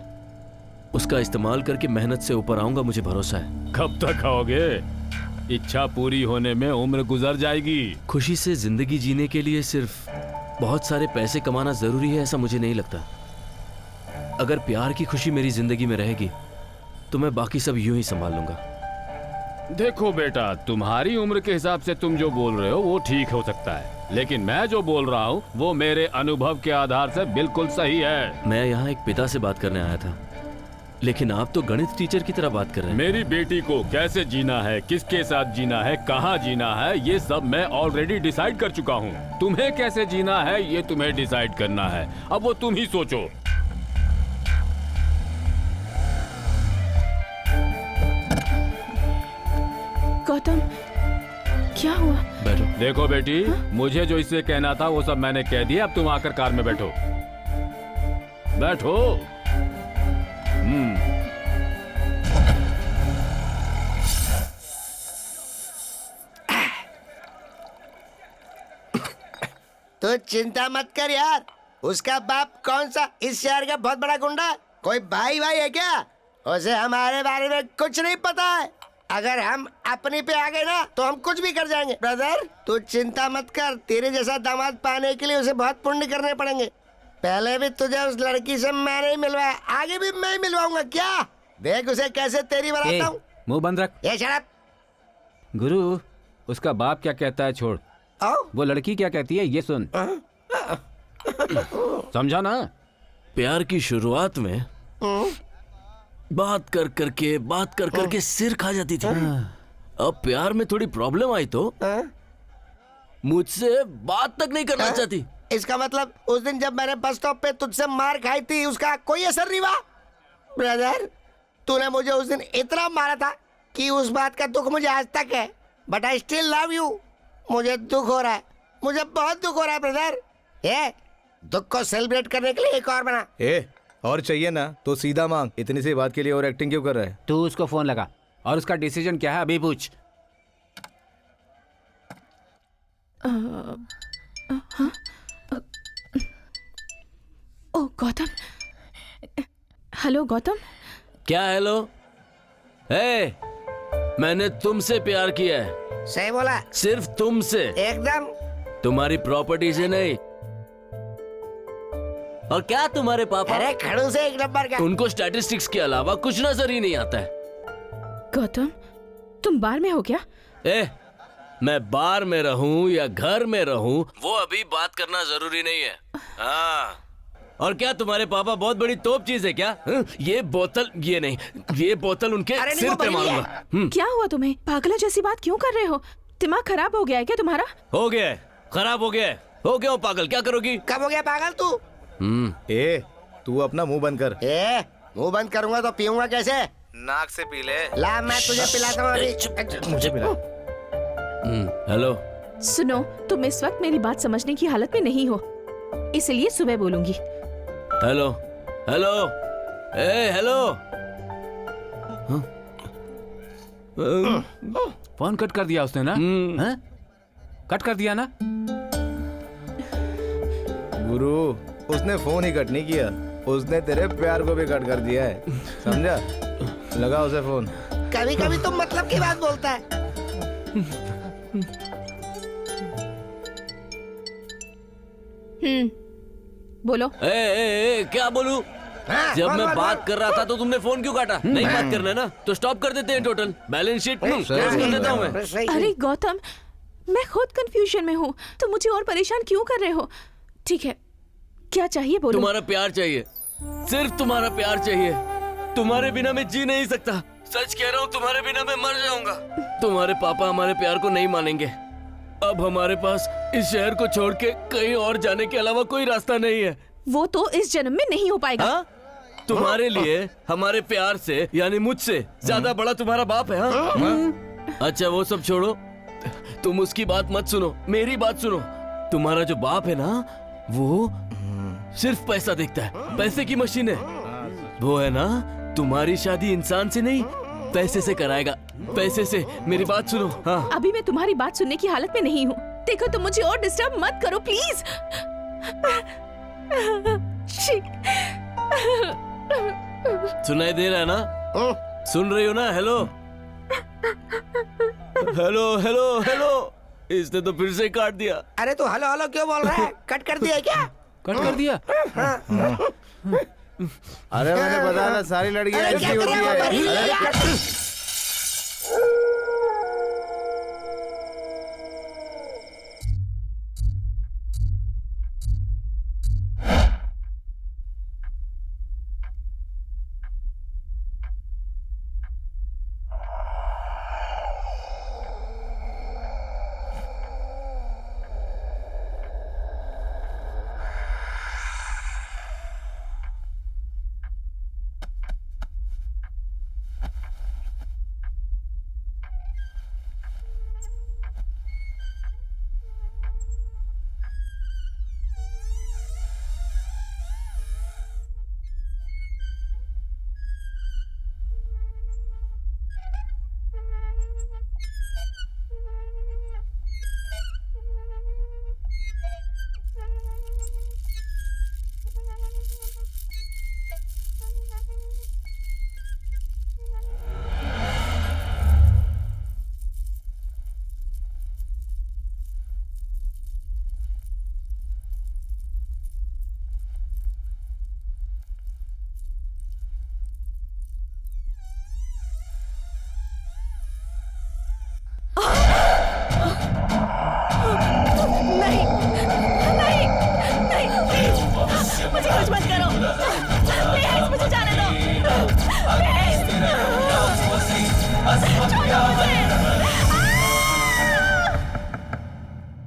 उसका इस्तेमाल करके मेहनत से ऊपर आऊंगा, मुझे भरोसा है। कब तक आओगे? इच्छा पूरी होने में उम्र गुजर जाएगी। खुशी से जिंदगी जीने के लिए सिर्फ बहुत सारे पैसे कमाना जरूरी है ऐसा मुझे नहीं लगता। अगर प्यार की खुशी मेरी जिंदगी में रहेगी तो मैं बाकी सब यूं ही संभाल लूंगा। देखो बेटा, तुम्हारी उम्र के हिसाब से तुम जो बोल रहे हो वो ठीक हो सकता है, लेकिन मैं जो बोल रहा हूँ वो मेरे अनुभव के आधार से बिल्कुल सही है। मैं यहाँ एक पिता से बात करने आया था, लेकिन आप तो गणित टीचर की तरह बात कर रहे हैं। मेरी बेटी को कैसे जीना है, किसके साथ जीना है, कहाँ जीना है, ये सब मैं ऑलरेडी डिसाइड कर चुका हूँ। तुम्हें कैसे जीना है ये तुम्हें डिसाइड करना है। अब वो तुम ही सोचो। गौतम, क्या हुआ? बैठो। देखो बेटी, मुझे जो इससे कहना था वो सब मैंने कह दिया। अब तुम आकर कार में बैठो। बैठो। तो चिंता मत कर यार, उसका बाप कौन सा इस शहर का बहुत बड़ा गुंडा? कोई भाई है क्या? उसे हमारे बारे में कुछ नहीं पता है। अगर हम अपनी पे आ गए ना तो हम कुछ भी कर जाएंगे। ब्रदर तू चिंता मत कर, तेरे जैसा दामाद पाने के लिए उसे बहुत पुण्य करने पड़ेंगे। पहले भी तुझे उस लड़की से मैंने ही मिलवाया, आगे भी मैं ही मिलवाऊंगा। क्या देख उसे कैसे तेरी बनाता हूँ। मुंह बंद रख। ये शराब। गुरु, उसका बाप क्या कहता है छोड़, वो लड़की क्या कहती है ये सुन। समझा ना? प्यार की शुरुआत में बात कर करके सिर खा जाती थी। अब प्यार में थोड़ी प्रॉब्लम आई तो मुझसे बात तक नहीं करना चाहती। इसका मतलब उस दिन जब मैंने बस स्टॉप पे तुझसे मार खाई थी उसका कोई असर नहीं हुआ? ब्रदर तूने मुझे उस दिन इतना मारा था कि उस बात का दुख मुझे आज तक है, but I still love you. मुझे दुख हो रहा है, मुझे बहुत दुख हो रहा है ब्रदर। ये दुख को सेलिब्रेट करने के लिए एक और बना। और चाहिए ना तो सीधा मांग, इतनी सी बात के लिए और एक्टिंग क्यों कर रहा है? तू उसको फोन लगा और उसका डिसीजन क्या है अभी पूछ। ओ गौतम। हेलो गौतम। क्या हेलो? मैंने तुमसे प्यार किया है। सही बोला। सिर्फ तुमसे। एकदम। तुम्हारी प्रॉपर्टी से नहीं। और क्या तुम्हारे पापा? अरे खड़ू से 1 नंबर का। उनको स्टैटिस्टिक्स के अलावा कुछ नजर ही नहीं आता है। गौतम तुम बार में हो क्या? मैं बार में रहूं या घर में रहूं वो अभी बात करना जरूरी नहीं है। हाँ। और क्या तुम्हारे पापा बहुत बड़ी तोप चीज है क्या? ये बोतल, ये नहीं, ये बोतल उनके सिर पे मारूंगा। क्या हुआ तुम्हें? पागलों जैसी बात क्यों कर रहे हो? दिमाग खराब हो गया है क्या तुम्हारा? हो गया है, खराब हो गया है। हो गया हूँ पागल, क्या करोगी? कब हो गया पागल तू? तू अपना मुंह बंद कर। मुंह बंद करूंगा तो पीऊंगा कैसे? नाक से पी ले। ला मैं तुझे पिलाता हूँ अभी। मुझे पिला। हेलो। सुनो, तुम इस वक्त मेरी बात समझने की हालत में नहीं हो, इसलिए सुबह बोलूंगी। Hello hello hello. Phone cut कर दिया उसने ना? कट कर दिया ना? गुरु, उसने फोन ही कट नहीं किया, उसने तेरे प्यार को भी कट कर दिया है, समझा? लगा उसे फोन। कभी कभी तुम मतलब की बात बोलता है। बोलो। क्या बोलूं? जब मैं बात कर रहा था तो तुमने फोन क्यों काटा? नहीं बात करना है ना तो स्टॉप कर देते हैं। टोटल बैलेंस शीट कर देता हूँ मैं। अरे गौतम, मैं खुद कंफ्यूजन में हूँ, तो मुझे और परेशान क्यों कर रहे हो? ठीक है, क्या चाहिए बोलो। तुम्हारा प्यार चाहिए, सिर्फ तुम्हारा प्यार चाहिए। तुम्हारे बिना मैं जी नहीं सकता। सच कह रहा हूँ, तुम्हारे बिना मैं मर जाऊंगा। तुम्हारे पापा हमारे प्यार को नहीं मानेंगे। अब हमारे पास इस शहर को छोड़ के कहीं और जाने के अलावा कोई रास्ता नहीं है। वो तो इस जन्म में नहीं हो पाएगा। हाँ? तुम्हारे लिए हमारे प्यार से यानी मुझसे ज्यादा बड़ा तुम्हारा बाप है। हाँ? अच्छा वो सब छोड़ो, तुम उसकी बात मत सुनो, मेरी बात सुनो। तुम्हारा जो बाप है ना, वो सिर्फ पैसा देखता है, पैसे की मशीन है वो, है ना? तुम्हारी शादी इंसान से नहीं पैसे से कराएगा, पैसे से। मेरी बात सुनो। हाँ। अभी मैं तुम्हारी बात सुनने की हालत में नहीं हूँ। देखो, तुम मुझे और डिस्टर्ब मत करो प्लीज। सुनाई दे रहा है ना? सुन रही हो ना? Hello hello hello hello. इसने तो फिर से काट दिया। अरे तू हेलो हेलो क्यों बोल रहा है? कट कर दिया क्या? कट कर दिया? अरे मैंने बताया ना, सारी लड़कियां ऐसी होती है।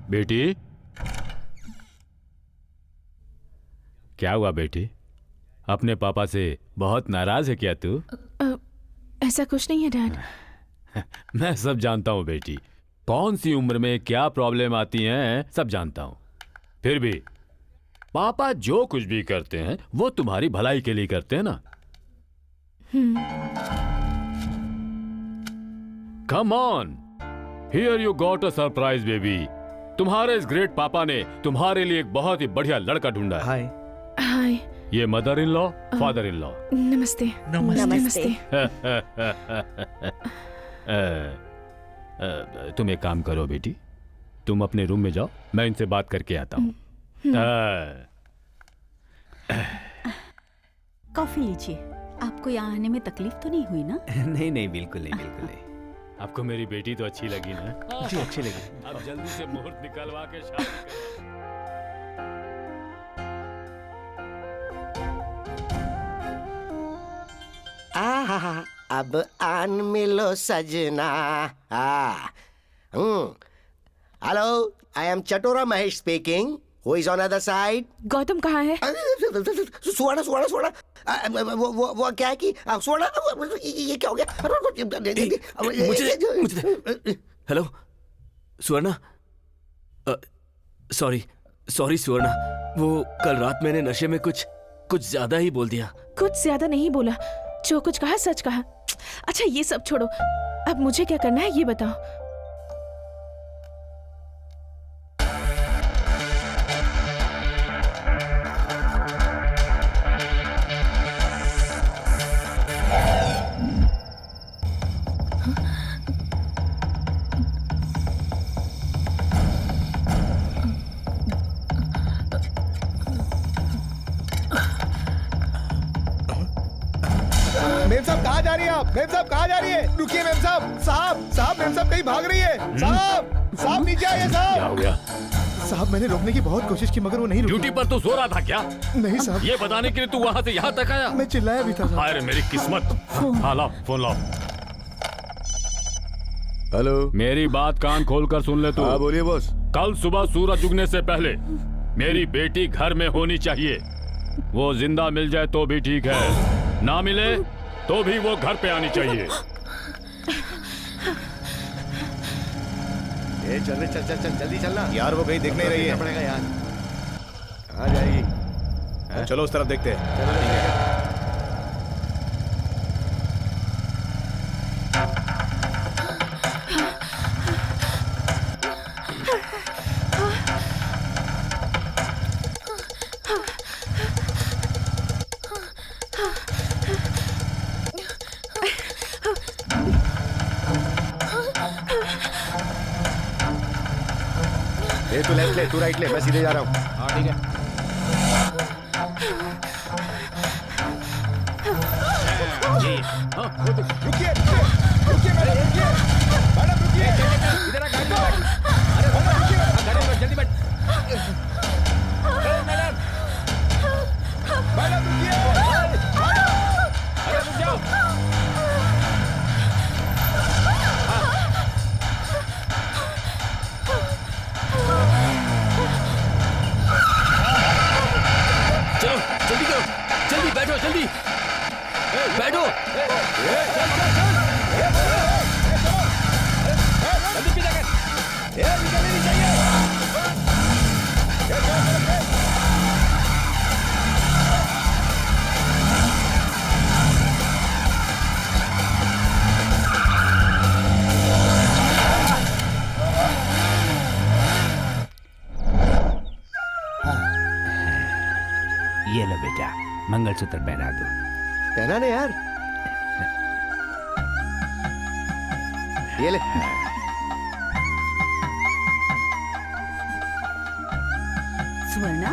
बेटी, क्या हुआ बेटी? अपने पापा से बहुत नाराज है क्या तू? ऐसा कुछ नहीं है डैड। मैं सब जानता हूँ बेटी, कौन सी उम्र में क्या प्रॉब्लम आती हैं सब जानता हूँ। फिर भी पापा जो कुछ भी करते हैं वो तुम्हारी भलाई के लिए करते हैं ना। Come on, here you got a surprise baby. तुम्हारे इस ग्रेट पापा ने तुम्हारे लिए एक बहुत ही बढ़िया लड़का ढूंढा है। हाय। हाय। ये mother in law, father in law. नमस्ते। नमस्ते। तुम एक काम करो बेटी, तुम अपने रूम में जाओ, मैं इनसे बात करके आता हूँ। कॉफी लीजिए। आपको यहाँ आने में तकलीफ तो नहीं हुई ना? नहीं नहीं, बिल्कुल नहीं, बिल्कुल नहीं। आपको मेरी बेटी तो अच्छी लगी ना? जी अच्छी लगी। अब जल्दी से मुहूर्त निकलवा के शादी करो। अब आन मिलो सजना। Hello, I am Chatora Mahesh speaking. Who is on other side? Gautam कहाँ है? सुवर्ण सुवर्ण सुवर्ण, वो क्या है कि सुवर्ण, ये क्या हो गया? हेलो सुवर्णा, सॉरी सॉरी सुवर्णा, वो कल रात मैंने नशे में कुछ ज्यादा ही बोल दिया। कुछ ज्यादा नहीं बोला, जो कुछ कहा सच कहा। अच्छा ये सब छोड़ो, अब मुझे क्या करना है ये बताओ। मेम साहब कहाँ जा रही है आप? मेम साहब कहाँ जा रही है? रुकिए मेम साहब। साहब मेम साहब कहीं भाग रही है। साहब नीचे आइए साहब। क्या हो गया? साहब मैंने रोकने की बहुत कोशिश की मगर वो नहीं रुकी। ड्यूटी पर तो सो रहा था क्या? नहीं साहब। ये बताने के लिए तू वहाँ से यहाँ तक आया? मैं चिल्लाया भी था साहब। अरे मेरी किस्मत। हाँ लाओ फोन लाओ। हेलो, मेरी बात कान खोल कर सुन ले तू। हाँ बोलिए बॉस। कल सुबह सूरज उगने से पहले मेरी बेटी घर में होनी चाहिए। वो जिंदा मिल जाए तो भी ठीक है, ना मिले तो भी वो घर पे आनी चाहिए। चल जल्दी चलना यार, वो कहीं दिख नहीं रही है। पड़ेगा यार, कहाँ जाएगी? चलो उस तरफ देखते हैं। तू लेफ्ट ले, तू राइट ले, मैं सीधे जा रहा हूँ। हाँ ठीक है। रुकिए मैडम, रुकिए मैडम, रुकिए। इधर आ, गाड़ी में बैठ। अरे रुकिए, गाड़ी में जल्दी बैठ। मैडम रुकिए। अरे रुक जाओ। चलो जल्दी करो, जल्दी बैठो, जल्दी बैठो। जल्दी पीछे कर। निकलने नहीं चाहिए। ये लो बेटा, मंगलसूत्र पहना दो। पहना ने यार, ये ले। स्वर्णा,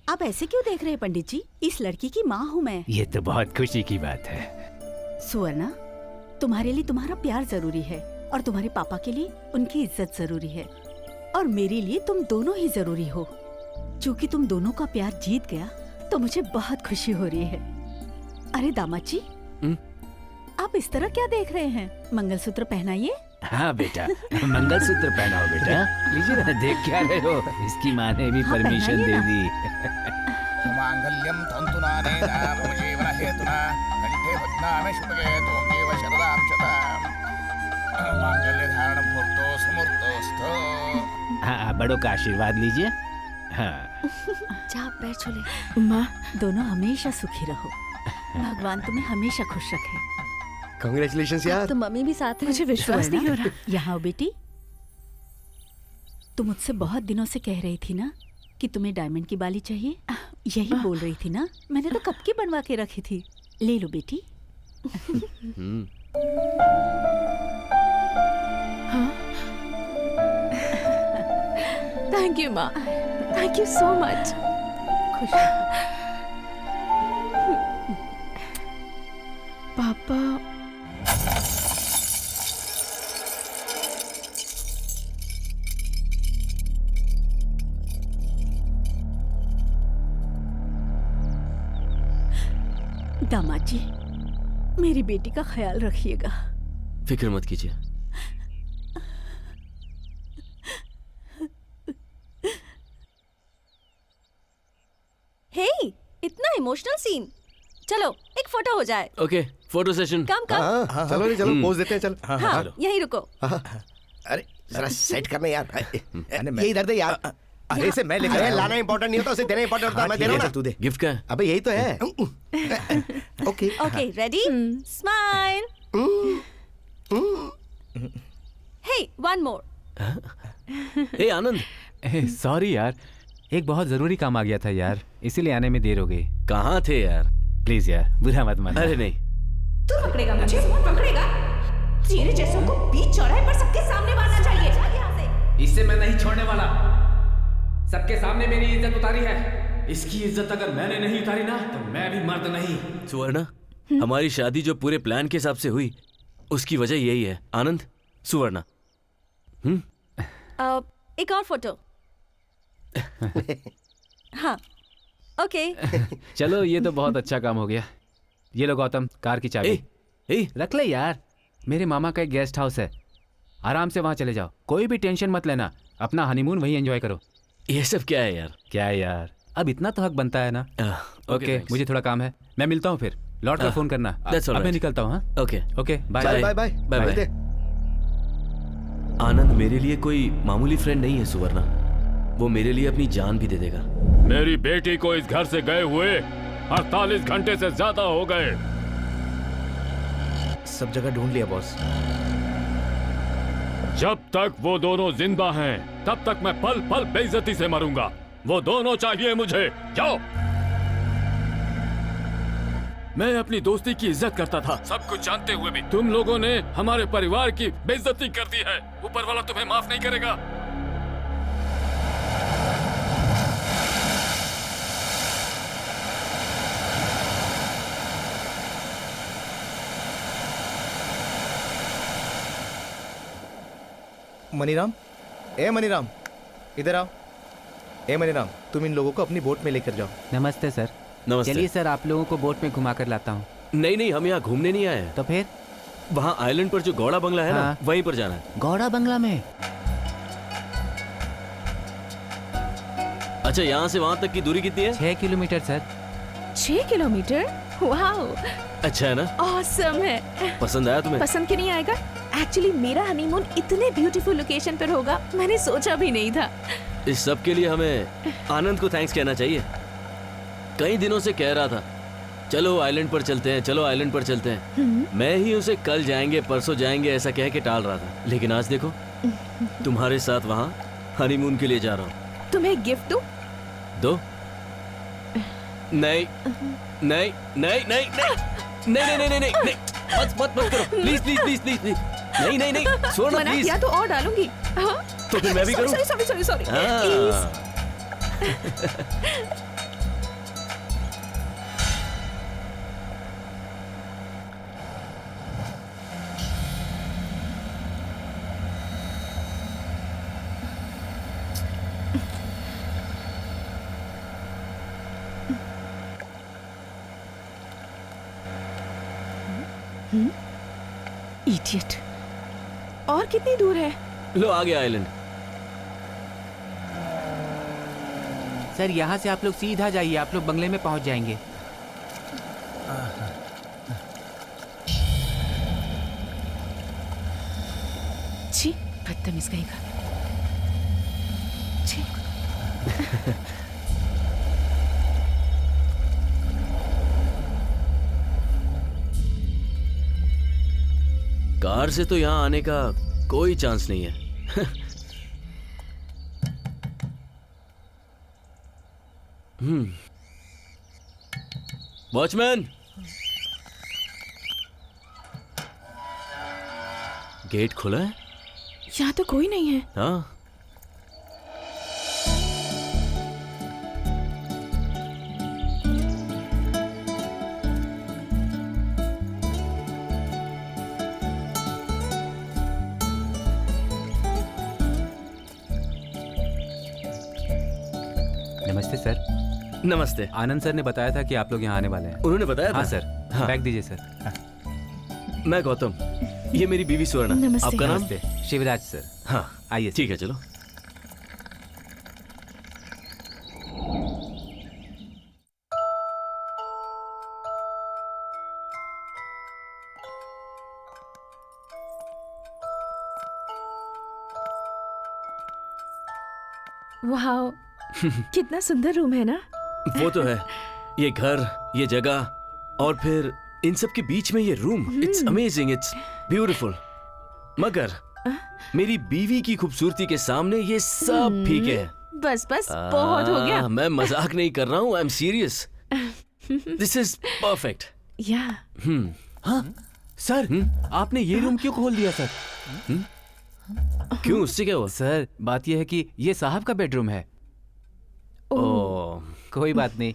आप ऐसे क्यों देख रहे हैं पंडित जी? इस लड़की की माँ हूँ मैं। ये तो बहुत खुशी की बात है। सुवर्णा, तुम्हारे लिए तुम्हारा प्यार जरूरी है और तुम्हारे पापा के लिए उनकी इज्जत जरूरी है, और मेरे लिए तुम दोनों ही जरूरी हो। क्योंकि तुम दोनों का प्यार जीत गया तो मुझे बहुत खुशी हो रही है। अरे दामाद जी, आप इस तरह क्या देख रहे हैं? मंगलसूत्र पहनाइए। हाँ बेटा, मंगलसूत्र पहनाओ बेटा। लीजिए ना, देख क्या रहे हो? इसकी माँ ने भी परमिशन दे दी। मांगल्यम तंतुनानेन मम जीवन हेतुना कंठे बध्नामि शुभगे त्वमेव शरदां शताम् मांगल्य धारण मुहूर्तो सुमुहूर्तोस्तु। हाँ, बड़ों का आशीर्वाद लीजिए। हाँ। जा पैर छू ले। माँ, दोनों हमेशा सुखी रहो। भगवान तुम्हें हमेशा खुश रखे। कांग्रेचुलेशंस यार। तो मम्मी भी साथ है। मुझे विश्वास नहीं हो रहा। यहाँ आओ बेटी। तुम मुझसे बहुत दिनों से कह रही थी ना कि तुम्हें डायमंड की बाली चाहिए। यही बोल रही थी ना, मैंने तो कब की बनवा के रखी थी। ले लो बेटी। थैंक यू माँ, थैंक यू सो मच। खुश रहो। पापा दामाद जी, मेरी बेटी का ख्याल रखिएगा। फिक्र मत कीजिए। हे, इतना इमोशनल सीन। चलो एक फोटो हो जाए। Okay, photo session. Come come. हाँ, चलो नहीं, चलो पोज देते हैं, चल। हाँ, यहीं रुको। अरे जरा सेट करना यार। मैं- ये इधर दे यार। अरे इसे मैं लेकर अरे आया हूँ। लाना इंपॉर्टेंट नहीं होता, उसे देना इंपॉर्टेंट होता है। मैं दे रहा हूँ ना। तू दे। गिफ्ट का है? अबे यही तो है। Okay okay, ready? स्माइल। हे, वन मोर। ए आनंद, सॉरी यार, एक बहुत जरूरी काम आ गया था यार, इसीलिए आने में देर हो गई। कहाँ थे यार? प्लीज यार, बुरा मत मानना। अरे नहीं, तू पकड़ेगा मुझे, पकड़ेगा? तेरे जैसों को बीच चौराहे पर सबके सामने मारना चाहिए। यहाँ से। इससे मैं नहीं छोड़ने वाला। सबके सामने मेरी इज्जत उतारी है, इसकी इज्जत अगर मैंने नहीं उतारी ना तो मैं भी मर्द नहीं। सुवर्णा, हमारी शादी जो पूरे प्लान के हिसाब से हुई उसकी वजह यही है। आनंद, सुवर्णा। एक और फोटो। हाँ, ओके। चलो ये तो बहुत अच्छा काम हो गया। ये लो गौतम, कार की चाबी। ए, रख ले यार, मेरे मामा का एक गेस्ट हाउस है, आराम से वहां चले जाओ, कोई भी टेंशन मत लेना, अपना हनीमून वहीं एंजॉय करो। ये सब क्या है यार? क्या है यार, अब इतना तो हक बनता है ना। ओके, मुझे थोड़ा काम है, मैं मिलता हूँ फिर, लौट कर फोन करना। अब मैं निकलता हूँ। हाँ, okay okay, bye bye bye bye bye. Bye. Anand मेरे लिए कोई मामूली फ्रेंड नहीं है सुवर्णा, वो मेरे लिए अपनी जान भी दे देगा। मेरी बेटी को इस घर से गए हुए 48 घंटे से ज्यादा हो गए। सब जगह ढूंढ लिया बॉस। जब तक वो दोनों जिंदा हैं, तब तक मैं पल पल बेइज्जती से मरूंगा। वो दोनों चाहिए मुझे। जाओ। मैं अपनी दोस्ती की इज्जत करता था, सब कुछ जानते हुए भी तुम लोगों ने हमारे परिवार की बेइज्जती कर दी है। ऊपर वाला तुम्हें माफ नहीं करेगा। मनीराम, ए मनीराम, इधर आओ। ए मनीराम, तुम इन लोगों को अपनी बोट में लेकर जाओ। नमस्ते सर। नमस्ते। चलिए सर, आप लोगों को बोट में घुमा कर लाता हूँ। नहीं नहीं, हम यहाँ घूमने नहीं आए हैं। तो फिर? वहाँ आइलैंड पर जो गौड़ा बंगला है ना, वहीं पर जाना है। गौड़ा बंगला में? अच्छा, यहाँ से वहाँ तक की दूरी कितनी है? 6 किलोमीटर सर। 6 किलोमीटर? वाओ, अच्छा है ना? ऑसम है। पसंद आया तुम्हें? पसंद क्यों नहीं आएगा? एक्चुअली मेरा हनीमून इतने ब्यूटीफुल लोकेशन पर होगा मैंने सोचा भी नहीं था। इस सब के लिए हमें आनंद को थैंक्स कहना चाहिए। कई दिनों से कह रहा था चलो आइलैंड पर चलते हैं, चलो आइलैंड पर चलते हैं। मैं ही उसे कल जाएंगे, परसों जाएंगे ऐसा कह के टाल रहा था, लेकिन आज देखो तुम्हारे साथ वहाँ हनीमून के लिए जा रहा हूँ। तुम्हें गिफ्ट दूं? दो? नहीं नहीं नहीं नहीं नहीं नहीं नहीं नहीं नहीं नहीं, मत मत मत करो, please please please please please. नहीं नहीं नहीं, सोना मना प्लीज। किया तो और डालूंगी। हाँ? तो फिर मैं भी करूं? Sorry sorry sorry sorry. Idiot. और कितनी दूर है? लो आ गया आइलैंड। सर यहाँ से आप लोग सीधा जाइए, आप लोग बंगले में पहुँच जाएंगे। छी, बदतमीज कहेगा। छी। कार से तो यहाँ आने का कोई चांस नहीं है। वॉचमैन, गेट खुला है? यहाँ तो कोई नहीं है। हाँ, नमस्ते सर। नमस्ते। आनंद सर ने बताया था कि आप लोग यहाँ आने वाले हैं। उन्होंने बताया था? हाँ सर। हाँ। बैग दीजिए सर। मैं गौतम, ये मेरी बीवी सुवर्णा। नमस्ते। आपका नाम? नमस्ते, शिवराज सर। हाँ, आइए। ठीक है, चलो। वाह, कितना सुंदर रूम है ना। वो तो है, ये घर, ये जगह और फिर इन सब के बीच में ये room. It's amazing, it's beautiful. मगर मेरी बीवी की खूबसूरती के सामने ये सब फीके है। बस बस बहुत हो गया। मैं मजाक नहीं कर रहा हूँ, I am serious. This is perfect. या हाँ सर, आपने ये रूम क्यों खोल दिया सर? क्यों, उससे क्या हुआ? सर, बात यह है कि ये साहब का बेडरूम है। ओह, कोई बात नहीं।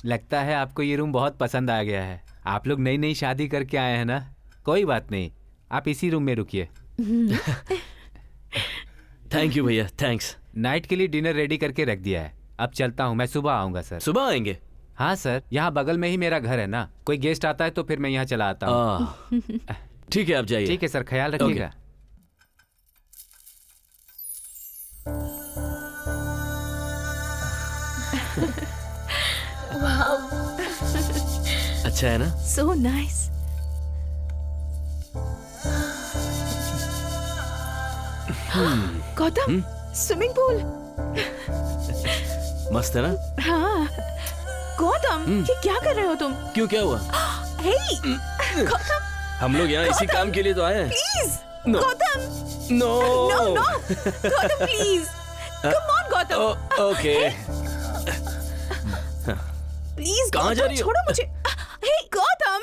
लगता है आपको ये रूम बहुत पसंद आ गया है। आप लोग नई नई शादी करके आए हैं ना। कोई बात नहीं, आप इसी रूम में रुकिए। थैंक यू भैया, थैंक्स। नाइट के लिए डिनर रेडी करके रख दिया है। अब चलता हूँ, मैं सुबह आऊंगा सर। सुबह आएंगे? हाँ सर, यहाँ बगल में ही मेरा घर है ना। कोई गेस्ट आता है तो फिर मैं यहाँ चला आता हूँ। ठीक है, आप जाइए। ठीक है सर, ख्याल रखिएगा। अच्छा है ना? So nice. Gautam, swimming pool. मस्त है ना? हाँ गौतम, ये क्या कर रहे हो तुम? क्यों, क्या हुआ? हे गौतम, हम लोग यहाँ इसी काम के लिए तो आए हैं। Please No. Gautam. No no no Gautam, please come on Gautam. Okay. Please कहाँ जा रही हो? छोड़ो मुझे। हे गौतम।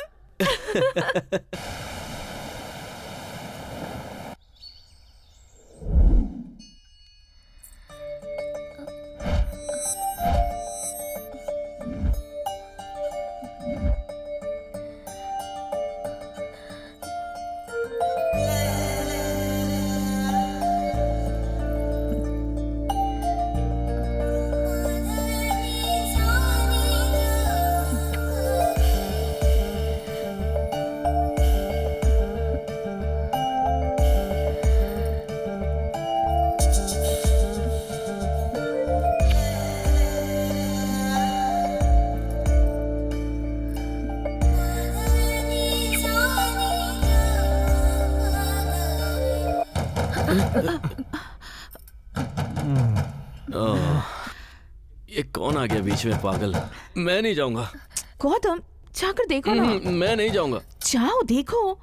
ये कौन आ गया बीच में, पागल। मैं नहीं जाऊंगा। गौतम, जाकर देखो ना। मैं नहीं जाऊंगा। जाओ देखो।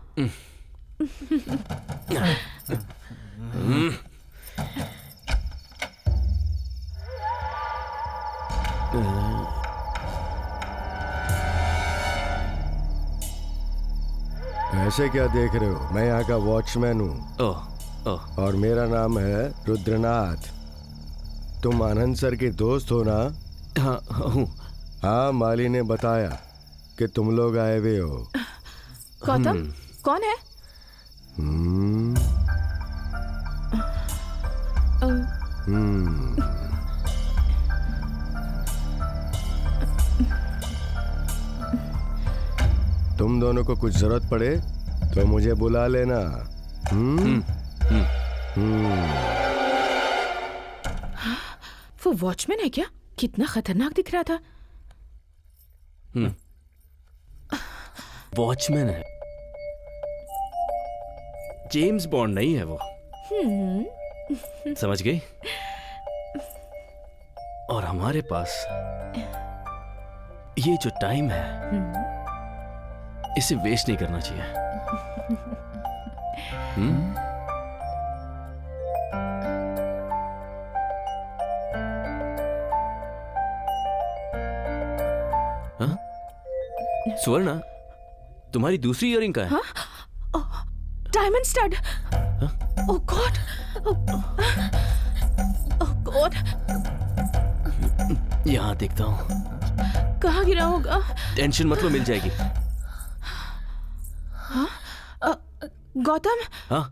ऐसे क्या देख रहे हो? मैं यहाँ का वॉचमैन हूँ। ओह, और मेरा नाम है रुद्रनाथ। तुम आनंद सर के दोस्त हो ना? हाँ हूँ। हाँ, माली ने बताया कि तुम लोग आए हुए हो। गौतम, कौन है? तुम दोनों को कुछ जरूरत पड़े तो मुझे बुला लेना। वो वॉचमैन है क्या? कितना खतरनाक दिख रहा था। वॉचमैन है, जेम्स बॉन्ड नहीं है वो। समझ गई? और हमारे पास ये जो टाइम है, इसे वेस्ट नहीं करना चाहिए। सुवर्णा, तुम्हारी दूसरी इयरिंग का है? Diamond stud. Oh god, oh god, यहाँ देखता हूँ। कहाँ गिरा होगा? टेंशन मत लो, मिल जाएगी। गौतम, हाँ?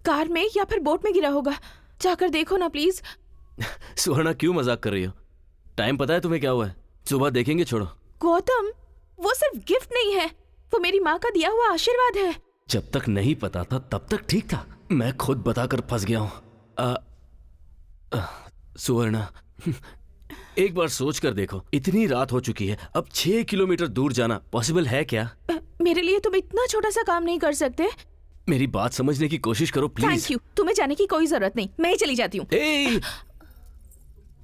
कार में या फिर बोट में गिरा होगा, जाकर देखो ना प्लीज। सुवर्णा, क्यों मजाक कर रही हो? टाइम पता है तुम्हें क्या हुआ है? सुबह देखेंगे, छोड़ो। गौतम, वो सिर्फ गिफ्ट नहीं है, वो मेरी माँ का दिया हुआ आशीर्वाद है। जब तक नहीं पता था तब तक ठीक था, मैं खुद बताकर फंस गया हूँ। सुवर्णा, एक बार सोच कर देखो, इतनी रात हो चुकी है, अब 6 किलोमीटर दूर जाना पॉसिबल है क्या? मेरे लिए तुम इतना छोटा सा काम नहीं कर सकते? मेरी बात समझने की कोशिश करो प्लीज। थैंक यू, तुम्हें जाने की कोई जरूरत नहीं, मैं ही चली जाती हूँ।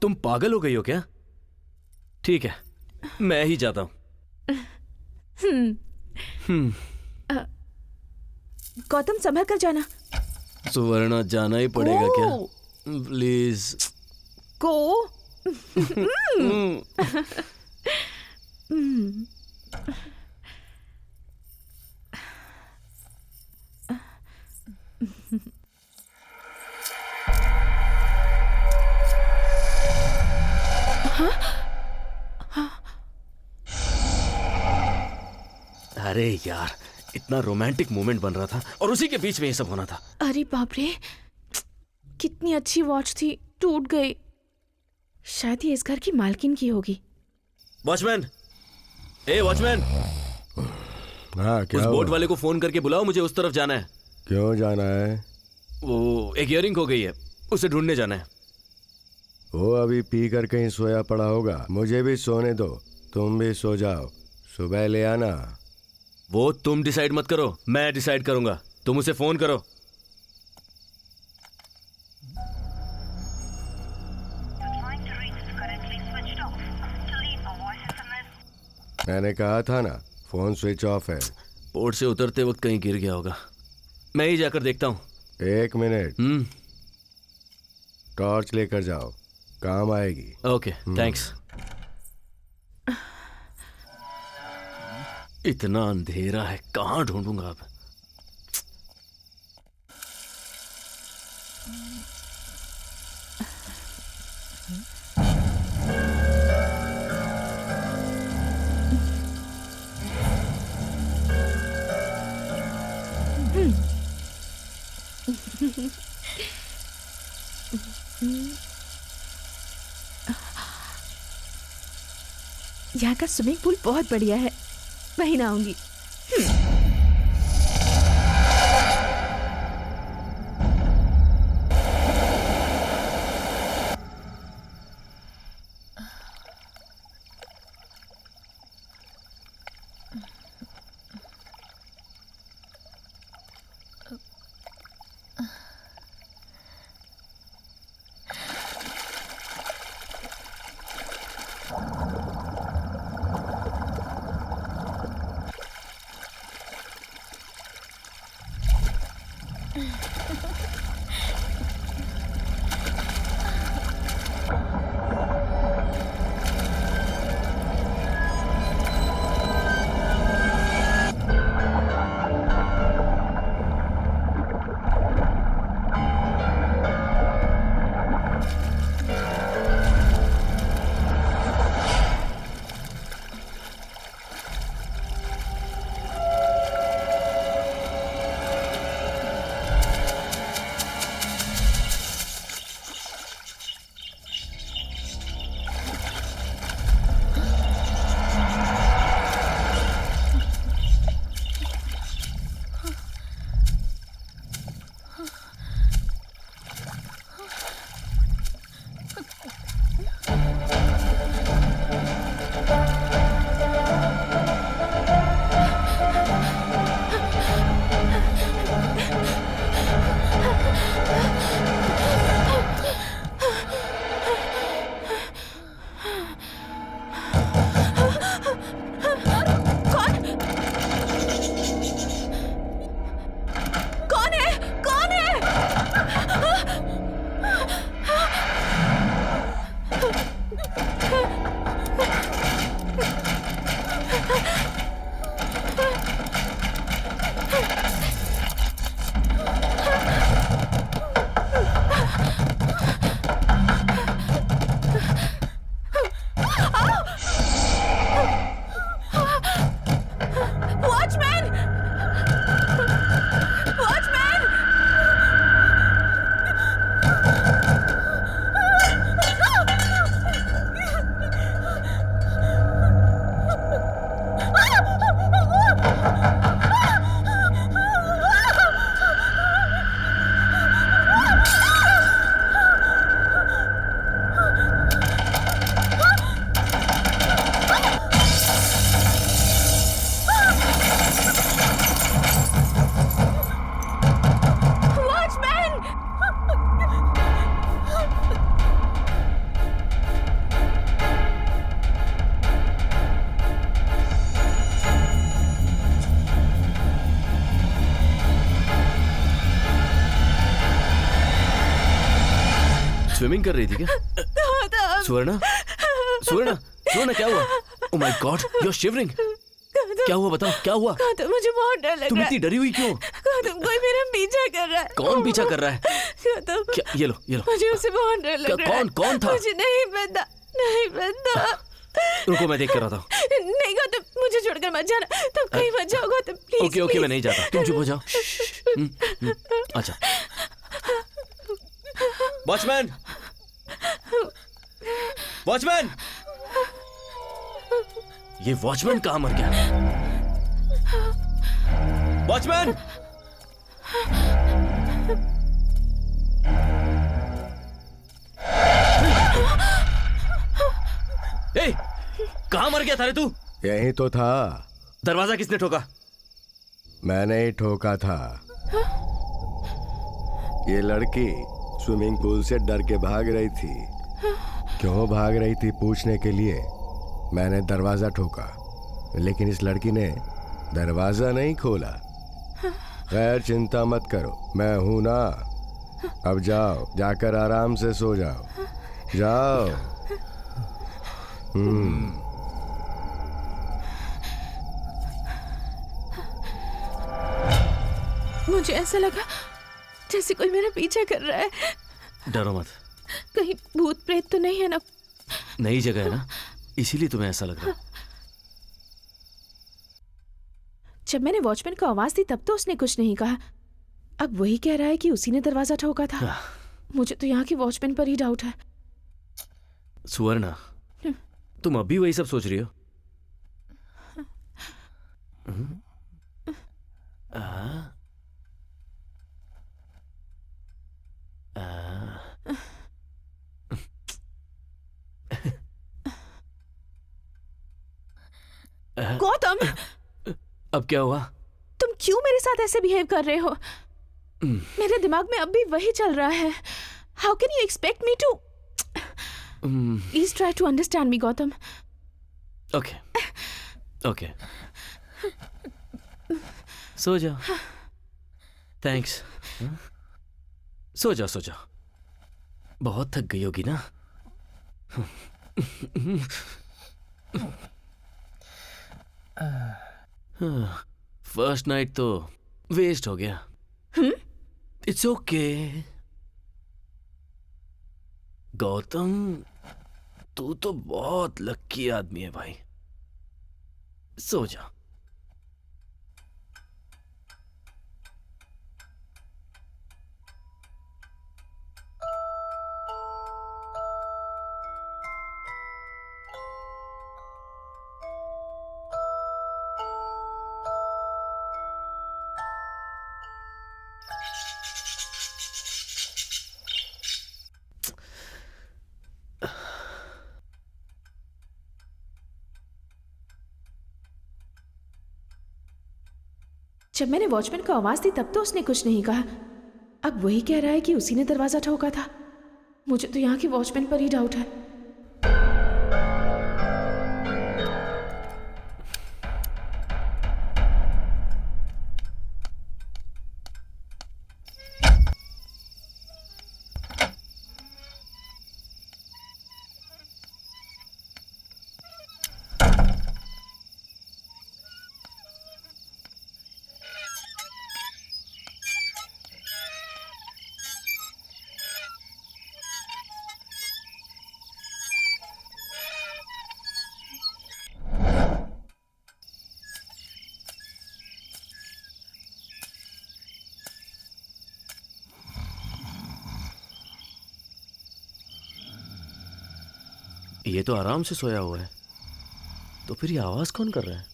तुम पागल हो गई हो क्या? ठीक है, मैं ही जाता हूँ। गौतम, संभल कर जाना। सुवर्णा, जाना ही पड़ेगा क्या? Please go. अरे यार, इतना रोमांटिक मोमेंट बन रहा था और उसी के बीच में ये सब होना था। अरे बाप रे, कितनी अच्छी वॉच थी, टूट गई। शायद ये इस घर की मालकिन की होगी। Watchman, watchman. हाँ, क्या उस हुआ? बोट वाले को फोन करके बुलाओ, मुझे उस तरफ जाना है। क्यों जाना है? वो एक इयरिंग खो गई है, उसे ढूंढने जाना है। वो अभी पी कर कहीं सोया पड़ा होगा, मुझे भी सोने दो, तुम भी सो जाओ, सुबह ले आना। वो तुम डिसाइड मत करो, मैं डिसाइड करूंगा। तुम उसे फोन करो। मैंने कहा था ना, फोन स्विच ऑफ है। बोट से उतरते वक्त कहीं गिर गया होगा, मैं ही जाकर देखता हूँ। 1 मिनट। टॉर्च लेकर जाओ, काम आएगी। Okay, thanks. इतना अंधेरा है, कहाँ ढूंढूंगा अब? यहाँ का स्विमिंग पूल बहुत बढ़िया है, वहीं नहाऊंगी। स्विमिंग कर रही थी क्या? गौतम सुवर्णा, सुवर्णा, सुवर्णा क्या हुआ? Oh my god, you are shivering. क्या हुआ बताओ, क्या हुआ? गौतम मुझे बहुत डर लग तुम रहा इतनी है। डरी हुई क्यों? गौतम कोई मेरा पीछा कर रहा है। कौन पीछा कर रहा है? गौतम क्या? ये लो, ये लो। मुझे उससे बहुत डर लग रहा है। कौन था? मुझे नहीं पता, नहीं पता। रुको मैं देख कर आता हूँ। नहीं गौतम मुझे छोड़कर मत जाना, तुम कहीं मत जाओ गौतम प्लीज। ओके ओके मैं नहीं जाता, तुम चुप हो जाओ। अच्छा वॉचमैन, वॉचमैन, ये वॉचमैन कहाँ मर गया? वॉचमैन, ए, कहाँ मर गया था रे तू? यही तो था। दरवाजा किसने ठोका? मैंने ही ठोका था। ये लड़की स्विमिंग पूल से डर के भाग रही थी। क्यों भाग रही थी पूछने के लिए मैंने दरवाजा ठोका, लेकिन इस लड़की ने दरवाजा नहीं खोला। खैर चिंता मत करो, मैं हूं ना। अब जाओ, जाकर आराम से सो जाओ, जाओ। मुझे ऐसा लगा जैसे कोई मेरा पीछा कर रहा है। डरो मत, कहीं भूत प्रेत तो नहीं है ना? नई जगह है ना, इसीलिए तुम्हें ऐसा लग रहा है। जब मैंने वॉचमैन को आवाज दी तब तो उसने कुछ नहीं कहा। अब वही कह रहा है कि उसी ने दरवाजा ठोका था। मुझे तो यहाँ की वॉचमैन पर ही डाउट है। सुवर्णा, तुम अभी वही सब सोच रही हो? गौतम, अब क्या हुआ? तुम क्यों मेरे साथ ऐसे बिहेव कर रहे हो? मेरे दिमाग में अब भी वही चल रहा है। How can you expect me to? Please try to understand me Gautam. Okay okay, सो जाओ। थैंक्स। सो जाओ, सो जाओ। बहुत थक गई होगी ना? फर्स्ट नाइट तो वेस्ट हो गया। It's okay. गौतम, तू तो बहुत लकी आदमी है भाई। सो जा। जब मैंने वॉचमैन को आवाज दी तब तो उसने कुछ नहीं कहा। अब वही कह रहा है कि उसी ने दरवाजा ठोका था। मुझे तो यहाँ की वॉचमैन पर ही डाउट है। ये तो आराम से सोया हुआ है, तो फिर ये आवाज कौन कर रहा है?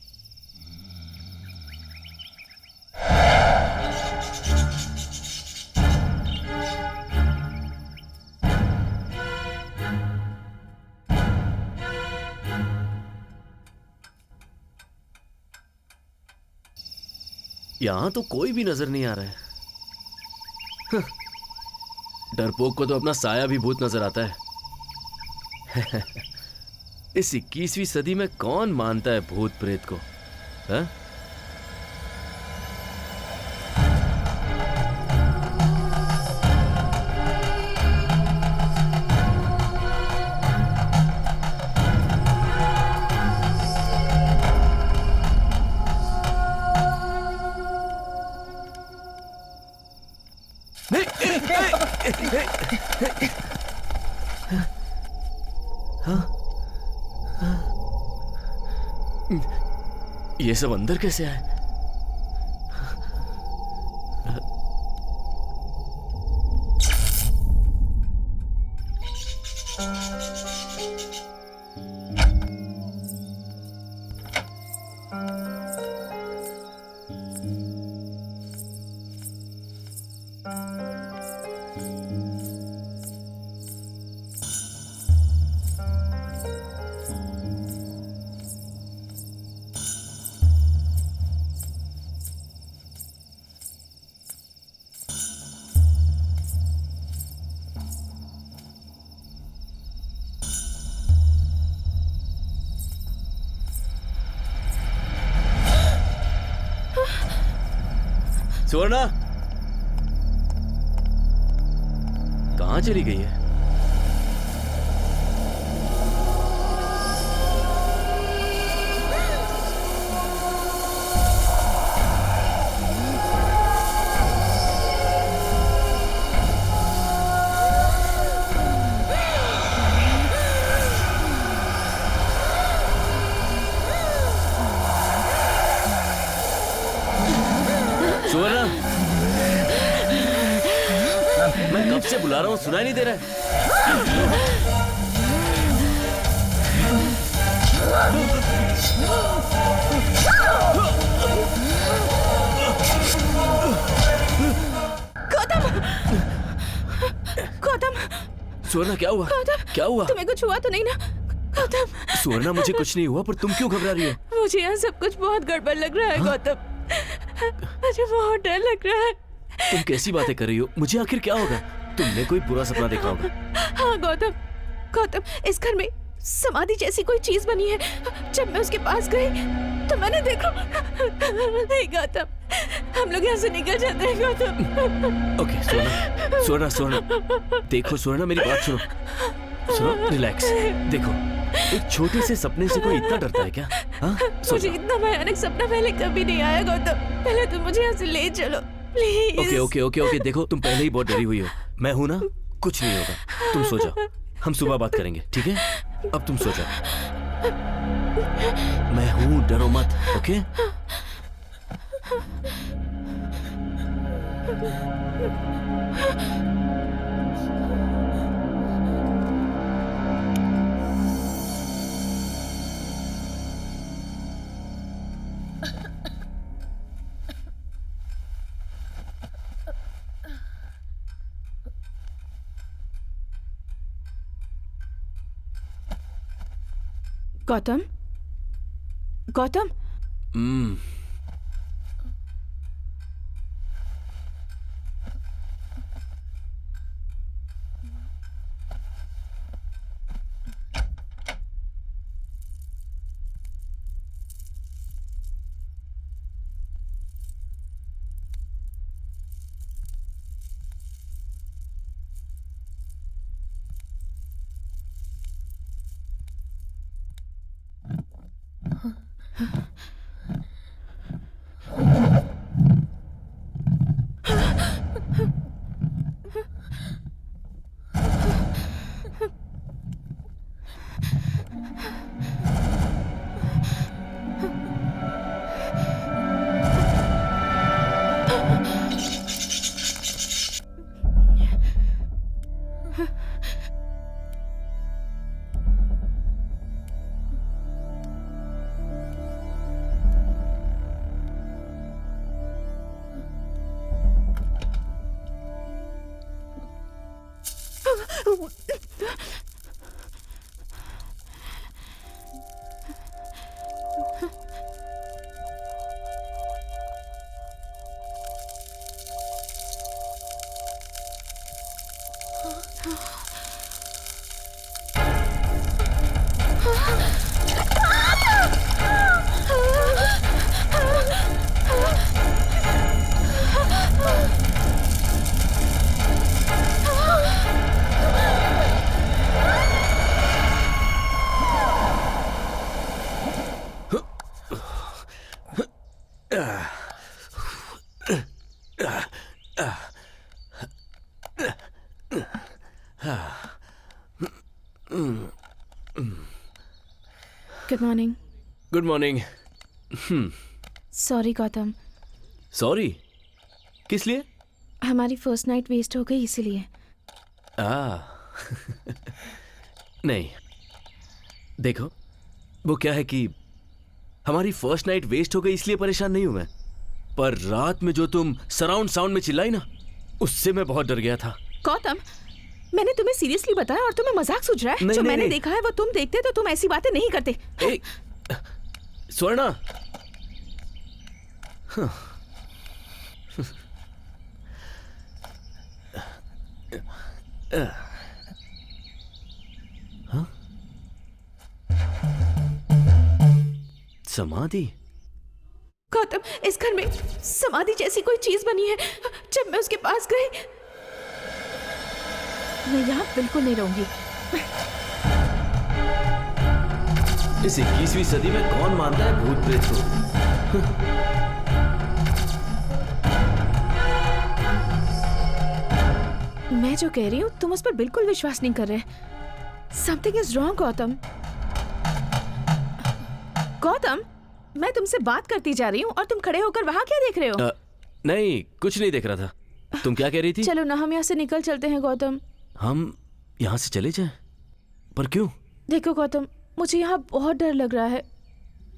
यहां तो कोई भी नजर नहीं आ रहा है। डरपोक को तो अपना साया भी भूत नजर आता है। इस 21वीं सदी में कौन मानता है भूत प्रेत को? हा? ये सब अंदर कैसे आए? सुवर्णा कहाँ चली गई है? सुवर्णा, मैं कब से बुला रहा हूँ, सुनाई नहीं दे रहा है? गौतम, सुवर्णा क्या हुआ? क्या हुआ? तुम्हें कुछ हुआ तो नहीं ना? गौतम, सुवर्णा मुझे कुछ नहीं हुआ, पर तुम क्यों घबरा रही हो? मुझे यहाँ सब कुछ बहुत गड़बड़ लग रहा है। गौतम, मुझे बहुत डर लग रहा है। तुम कैसी बातें कर रही हो? मुझे आखिर क्या होगा? तुमने कोई बुरा सपना देखा होगा। हाँ गौतम, गौतम, इस घर में समाधि जैसी कोई चीज बनी है। जब मैं उसके पास गई तो मैंने देखा। नहीं गौतम, हम लोग यहाँ से निकल जाते हैं गौतम। ओके सुवर्णा, सुवर्णा, सुवर्णा, देखो सुवर्णा, मेरी बात सुनो। सुनो, रिलैक्स। देखो, एक छोटे से सपने से कोई इतना डरता है क्या? हाँ, मुझे इतना भयानक सपना पहले कभी नहीं आया गौतम। पहले तुम मुझे यहाँ से ले चलो please. Okay okay okay okay, देखो तुम पहले ही बहुत डरी हुई हो। मैं हूं ना, कुछ नहीं होगा। तुम सो जाओ, हम सुबह बात करेंगे, ठीक है? अब तुम सो जाओ। मैं हूं, डरो मत। Okay? Gautam, Gautam, good morning. Good morning. Sorry Gautam, sorry किस लिए? हमारी फर्स्ट नाइट वेस्ट हो गई इसीलिए। नहीं, देखो वो क्या है कि हमारी फर्स्ट नाइट वेस्ट हो गई इसलिए परेशान नहीं हूं मैं, पर रात में जो तुम सराउंड साउंड में चिल्लाई ना, उससे मैं बहुत डर गया था। गौतम, मैंने तुम्हें सीरियसली बताया और तुम्हें मजाक सूझ रहा है? नहीं, जो नहीं, मैंने नहीं। देखा है वो तुम देखते तो तुम ऐसी बातें नहीं करते। स्वर्णा, समाधि? गौतम, इस घर में समाधि जैसी कोई चीज बनी है। जब मैं उसके पास गई, मैं यहाँ बिल्कुल नहीं रहूंगी। इस 21वीं सदी में कौन मानता है भूत प्रेत को? मैं जो कह रही हूँ तुम उस पर बिल्कुल विश्वास नहीं कर रहे। Something is wrong Gautam. Gautam, मैं तुमसे बात करती जा रही हूँ और तुम खड़े होकर वहाँ क्या देख रहे हो? नहीं, कुछ नहीं देख रहा था। तुम क्या कह रही थी? चलो ना, हम यहाँ से निकल चलते हैं गौतम। हम यहाँ से चले जाएं? पर क्यों? देखो गौतम, मुझे यहाँ बहुत डर लग रहा है।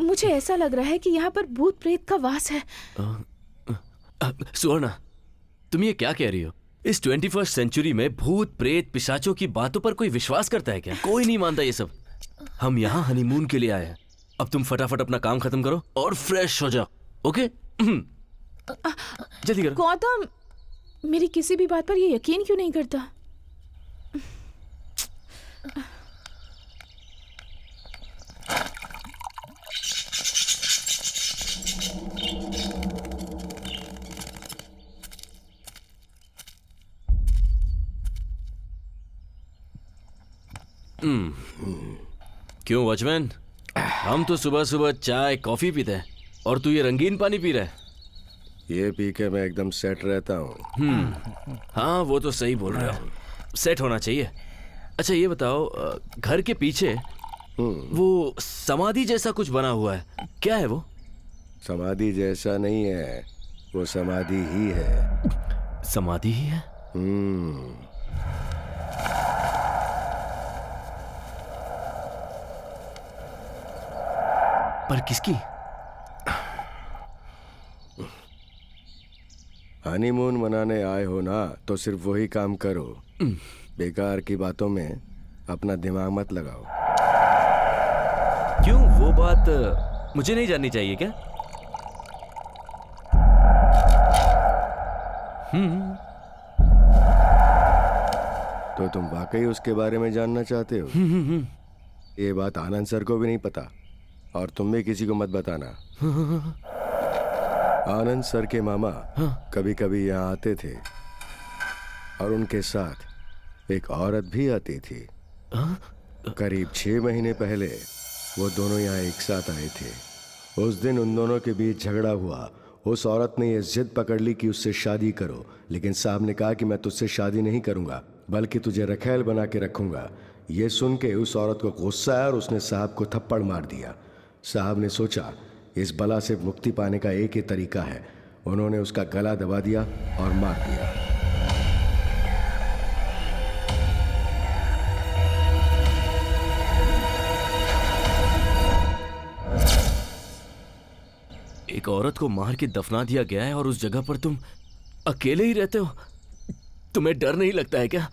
मुझे ऐसा लग रहा है कि यहाँ पर भूत प्रेत का वास है। सुवर्णा, तुम ये क्या कह रही हो? इस 21वीं सेंचुरी में भूत प्रेत पिशाचों की बातों पर कोई विश्वास करता है क्या? कोई नहीं मानता ये सब। हम यहाँ हनीमून के लिए आए हैं। अब तुम फटाफट अपना काम खत्म करो और फ्रेश हो जाओ, ओके? जल्दी करो। गौतम, मेरी किसी भी बात पर ये यकीन क्यों नहीं करता? क्यों वॉचमैन, हम तो सुबह सुबह चाय कॉफी पीते हैं और तू ये रंगीन पानी पी रहा है। ये पी के मैं एकदम सेट रहता हूँ। हाँ, वो तो सही बोल रहे हो, सेट होना चाहिए। अच्छा ये बताओ, घर के पीछे वो समाधि जैसा कुछ बना हुआ है, क्या है वो? समाधि जैसा नहीं है, वो समाधि ही है। समाधि ही है? पर किसकी? हनीमून मनाने आए हो ना, तो सिर्फ वही काम करो। बेकार की बातों में अपना दिमाग मत लगाओ। क्यों, वो बात मुझे नहीं जाननी चाहिए क्या? तो तुम वाकई उसके बारे में जानना चाहते हो? ये बात आनंद सर को भी नहीं पता और तुम भी किसी को मत बताना। आनंद सर के मामा कभी कभी यहाँ आते थे और उनके साथ एक औरत भी आती थी। करीब 6 महीने पहले वो दोनों यहाँ एक साथ आए थे। उस दिन उन दोनों के बीच झगड़ा हुआ। उस औरत ने ये जिद पकड़ ली कि उससे शादी करो, लेकिन साहब ने कहा कि मैं तुझसे शादी नहीं करूँगा, बल्कि तुझे रखैल बना के रखूँगा। ये सुन के उस औरत को गुस्सा आया और उसने साहब को थप्पड़ मार दिया। साहब ने सोचा इस बला से मुक्ति पाने का एक ही तरीका है। उन्होंने उसका गला दबा दिया और मार दिया। एक औरत को मार के दफना दिया गया है और उस जगह पर तुम अकेले ही रहते हो। तुम्हें डर नहीं लगता है क्या?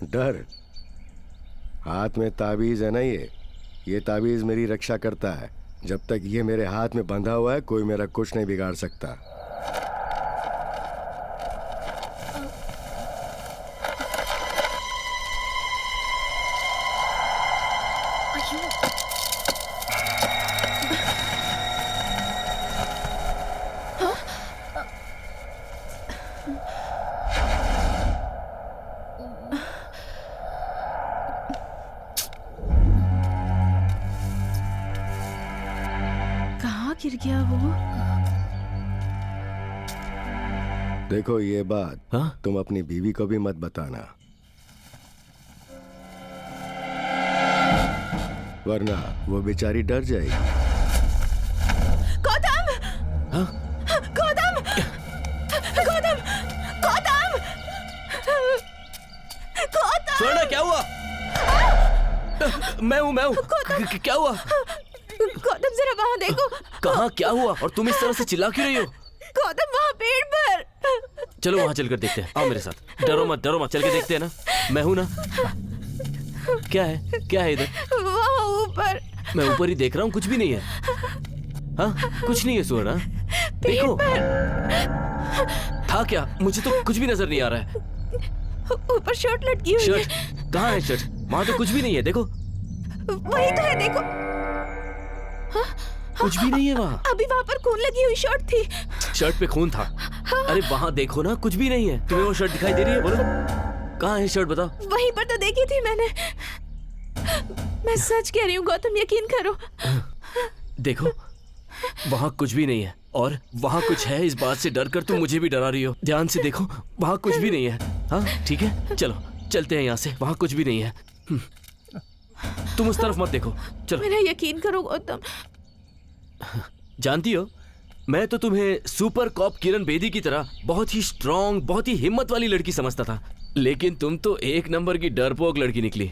डर? हाथ में ताबीज है ना, ये ताबीज मेरी रक्षा करता है। जब तक ये मेरे हाथ में बंधा हुआ है, कोई मेरा कुछ नहीं बिगाड़ सकता। गिर गया वो? देखो ये बात तुम अपनी बीवी को भी मत बताना, वरना वो बेचारी डर जाएगी। गौतम! गौतम! गौतम! गौतम! गौतम! स्वर्ण क्या हुआ? मैं हूँ क्या हुआ? गौतम जरा वहाँ देखो। कहाँ क्या हुआ और तुम इस तरह से चिल्ला क्यों रही हो? गौतम वहाँ पेड़ पर। चलो वहाँ चलकर देखते हैं, आओ मेरे साथ। डरो मत चल के देखते हैं ना, मैं हूँ ना। क्या है इधर? वहाँ ऊपर। मैं ऊपर ही देख रहा हूँ, कुछ भी नहीं है। हाँ कुछ नहीं है स्वर्ण, देखो। था क्या? मुझे तो कुछ भी नजर नहीं आ रहा है। ऊपर शर्ट लटकी हुई है। शर्ट कहाँ है? शर्ट वहाँ तो कुछ भी नहीं है, देखो। वही तो है, देखो। कुछ भी नहीं है वहाँ। अभी वहाँ पर खून लगी हुई शर्ट थी। शर्ट पे खून था? अरे वहाँ देखो ना, कुछ भी नहीं है। तुम्हें वो शर्ट दिखाई दे रही है? बोलो कहाँ है शर्ट, बताओ। वहीं पर तो देखी थी मैंने। मैं सच कह रही हूँ गौतम, यकीन करो। देखो वहाँ कुछ भी नहीं है, और वहाँ कुछ है इस बात से डर कर तुम मुझे भी डरा रही हो। ध्यान से देखो, वहाँ कुछ भी नहीं है। हाँ ठीक है, चलो चलते हैं यहाँ से, वहाँ कुछ भी नहीं है। तुम उस तरफ मत देखो, चलो। मेरा यकीन करो गौतम। जानती हो, मैं तो तुम्हें सुपर कॉप किरण बेदी की तरह बहुत ही स्ट्रांग, बहुत ही हिम्मत वाली लड़की समझता था, लेकिन तुम तो एक नंबर की डरपोक लड़की निकली।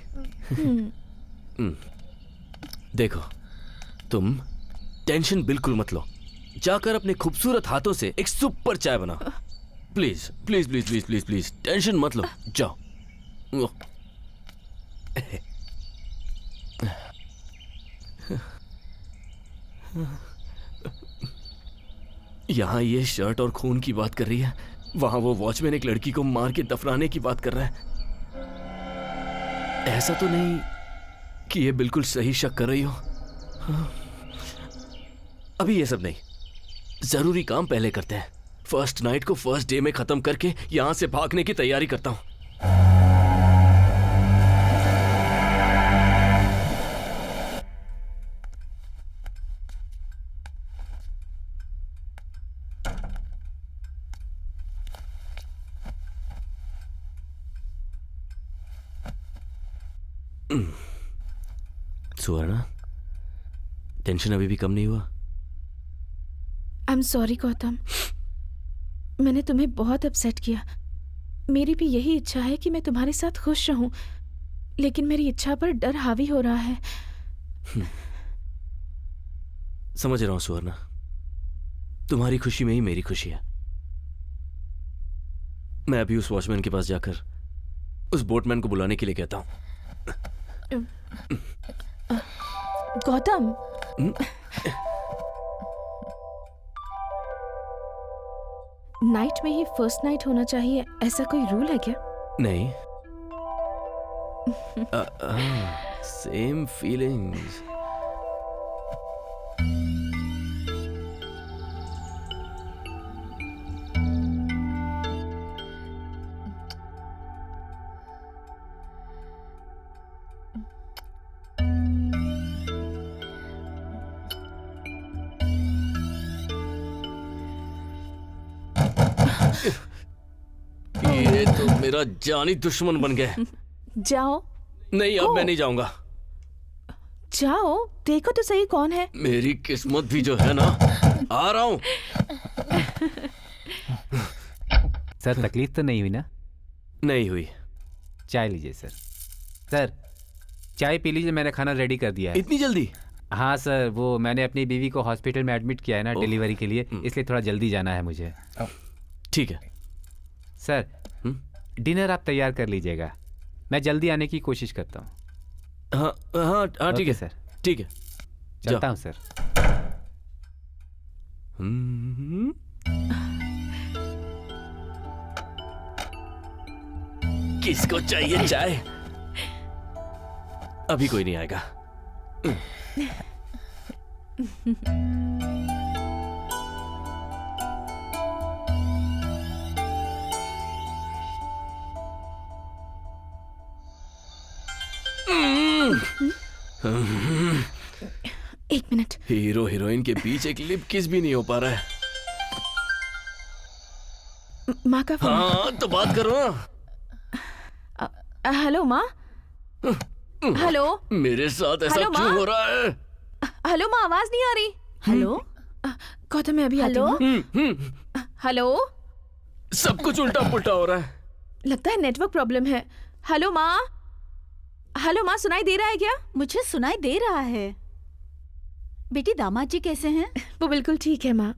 देखो, तुम टेंशन बिल्कुल मत लो, जाकर अपने खूबसूरत हाथों से एक सुपर चाय बनाओ। Please please please please please please, tension मत लो, जाओ। यहाँ ये शर्ट और खून की बात कर रही है, वहां वो वॉचमैन एक लड़की को मार के दफनाने की बात कर रहा है। ऐसा तो नहीं कि ये बिल्कुल सही शक कर रही हो? हाँ। अभी ये सब नहीं, जरूरी काम पहले करते हैं। फर्स्ट नाइट को फर्स्ट डे में खत्म करके यहां से भागने की तैयारी करता हूं। सुवर्णा, टेंशन अभी भी कम नहीं हुआ? आई एम सॉरी गौतम, मैंने तुम्हें बहुत अपसेट किया। मेरी भी यही इच्छा है कि मैं तुम्हारे साथ खुश रहूं, लेकिन मेरी इच्छा पर डर हावी हो रहा है। समझ रहा हूं सुवर्णा, तुम्हारी खुशी में ही मेरी खुशी है। मैं अभी उस वॉचमैन के पास जाकर उस बोटमैन को बुलाने के लिए कहता हूं। गौतम, नाइट में ही फर्स्ट नाइट होना चाहिए, ऐसा कोई रूल है क्या? नहीं, सेम फीलिंग्स। ये तो मेरा जानी दुश्मन बन गया। जाओ। नहीं, अब मैं नहीं जाऊंगा। जाओ, देखो तो सही कौन है। मेरी किस्मत भी जो है ना, आ रहा हूं। सर तकलीफ तो नहीं हुई ना? नहीं हुई। चाय लीजिए सर। सर चाय पी लीजिए, मैंने खाना रेडी कर दिया है। इतनी जल्दी? हाँ सर, वो मैंने अपनी बीवी को हॉस्पिटल में एडमिट किया है ना डिलीवरी के लिए, इसलिए थोड़ा जल्दी जाना है मुझे। ठीक है सर। डिनर आप तैयार कर लीजिएगा, मैं जल्दी आने की कोशिश करता हूँ। हाँ हाँ हाँ, ठीक है सर। ठीक है, चलता हूँ सर। किसको चाहिए चाय? अभी कोई नहीं आएगा। एक मिनट। हीरो हीरोइन के बीच एक लिप किस भी नहीं हो पा रहा है। माँ का फोन। हाँ तो बात करो ना। हेलो माँ। हेलो। मेरे साथ ऐसा हेलो, क्यों माँ? हो रहा है? हेलो माँ, आवाज नहीं आ रही। हेलो गौतम, मैं अभी आती हूँ। हेलो। सब कुछ उल्टा पुल्टा हो रहा है। लगता है नेटवर्क प्रॉब्लम है। हेलो माँ। हेलो माँ, सुनाई दे रहा है क्या? मुझे सुनाई दे रहा है। बेटी, दामाद जी कैसे हैं? वो बिल्कुल ठीक है माँ।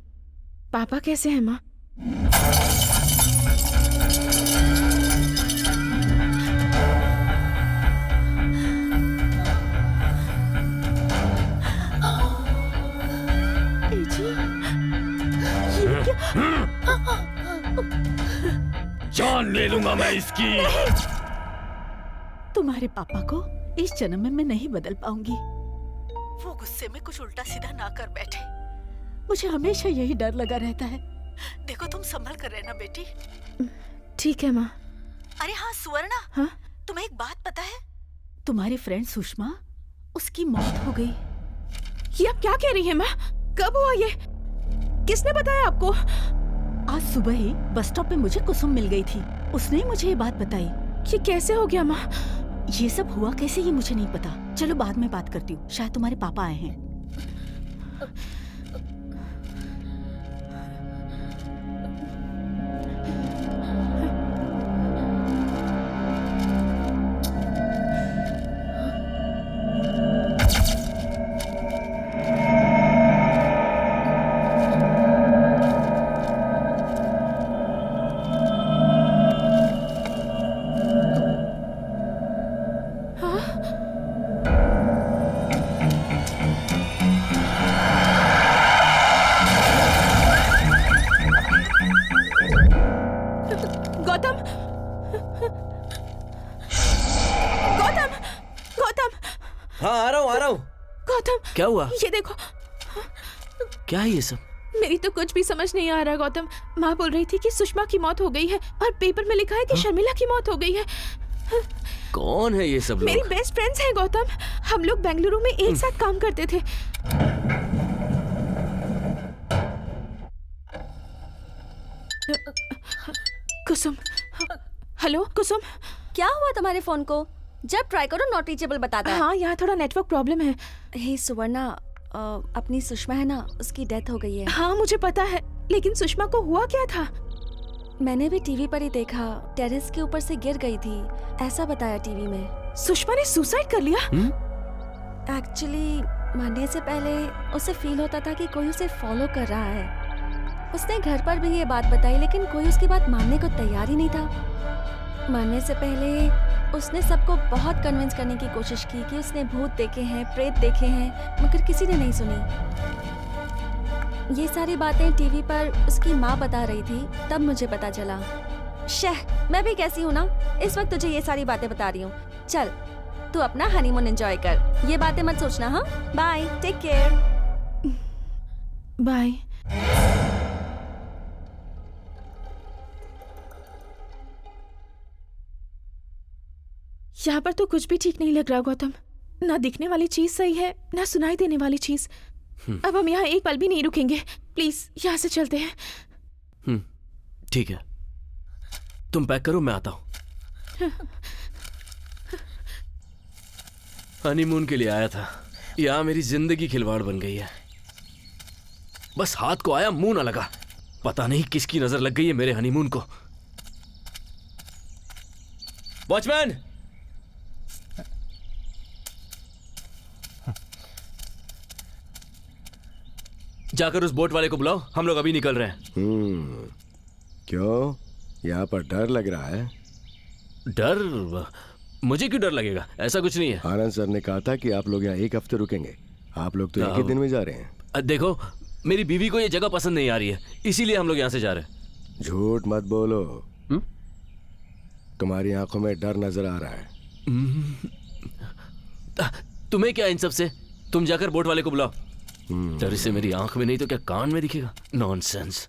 पापा कैसे हैं माँ? जान ले लूंगा मैं इसकी। तुम्हारे पापा को इस जन्म में मैं नहीं बदल पाऊंगी। वो गुस्से में कुछ उल्टा सीधा ना कर बैठे। मुझे हमेशा यही डर लगा रहता है। देखो, तुम संभल कर रहना बेटी। ठीक है माँ। अरे हाँ सुवर्णा, हाँ? तुम्हें एक बात पता है? तुम्हारी फ्रेंड सुषमा, उसकी मौत हो गई। ये आप क्या कह रही हैं माँ? कब हुआ ये? किसने बताया आपको? आज सुबह ही बस स्टॉप पे मुझे कुसुम मिल गई थी। उसने ही मुझे ये बात बताई। ये कैसे हो गया माँ? ये सब हुआ कैसे ये मुझे नहीं पता। चलो बाद में बात करती हूँ। शायद तुम्हारे पापा आए हैं। क्या हुआ? ये देखो। क्या है ये सब? मेरी तो कुछ भी समझ नहीं आ रहा गौतम। माँ बोल रही थी कि सुषमा की मौत हो गई है और पेपर में लिखा है कि शर्मिला की मौत हो गई है। कौन है ये सब लोग? मेरी बेस्ट फ्रेंड्स हैं गौतम। हम लोग बेंगलुरु में एक साथ काम करते थे। कुसुम। हेलो कुसुम। क्या हुआ तुम्हारे फोन को? जब ट्राई करो नॉट रीचेबल बताता है। हाँ, यहाँ थोड़ा नेटवर्क प्रॉब्लम है। हे सुवर्णा, अपनी सुषमा है ना, उसकी डेथ हो गई है। हाँ मुझे पता है, लेकिन सुषमा को हुआ क्या था? मैंने भी टीवी पर ही देखा, टेरेस के ऊपर से गिर गई थी, ऐसा बताया टीवी में। सुषमा ने सुसाइड कर लिया? एक्चुअली मरने से पहले उसे फील होता था कि कोई उसे फॉलो कर रहा है। उसने घर पर भी ये बात बताई, लेकिन कोई उसकी बात मानने को तैयार ही नहीं था। मरने से पहले उसने सबको बहुत कन्विंस करने की कोशिश की कि उसने भूत देखे हैं, प्रेत देखे हैं, मगर किसी ने नहीं सुनी। ये सारी बातें टीवी पर उसकी माँ बता रही थी, तब मुझे पता चला। मैं भी कैसी हूँ ना, इस वक्त तुझे ये सारी बातें बता रही हूँ। चल तू अपना हनीमून एंजॉय कर, ये बातें मत सोचना। हाँ बाय, टेक केयर। बाय। यहाँ पर तो कुछ भी ठीक नहीं लग रहा गौतम। ना दिखने वाली चीज सही है, ना सुनाई देने वाली चीज। अब हम यहाँ एक पल भी नहीं रुकेंगे। प्लीज यहाँ से चलते हैं। ठीक है, तुम पैक करो, मैं आता हूँ। हनीमून के लिए आया था, यहाँ मेरी जिंदगी खिलवाड़ बन गई है। बस हाथ को आया, मुंह ना लगा। पता नहीं किसकी नजर लग गई है मेरे हनीमून को। वॉचमैन, जाकर उस बोट वाले को बुलाओ, हम लोग अभी निकल रहे हैं। क्यों, यहाँ पर डर लग रहा है? डर? मुझे क्यों डर लगेगा? ऐसा कुछ नहीं है। आनंद सर ने कहा था कि आप लोग यहाँ एक हफ्ते रुकेंगे। आप लोग तो एक ही दिन में जा रहे हैं। देखो, मेरी बीवी को ये जगह पसंद नहीं आ रही है, इसीलिए हम लोग यहाँ से जा रहे हैं। झूठ मत बोलो। तुम्हारी आंखों में डर नजर आ रहा है। तुम्हें क्या इन सब से? तुम जाकर बोट वाले को बुलाओ। डर से मेरी आंख में नहीं तो क्या कान में दिखेगा? नॉनसेंस।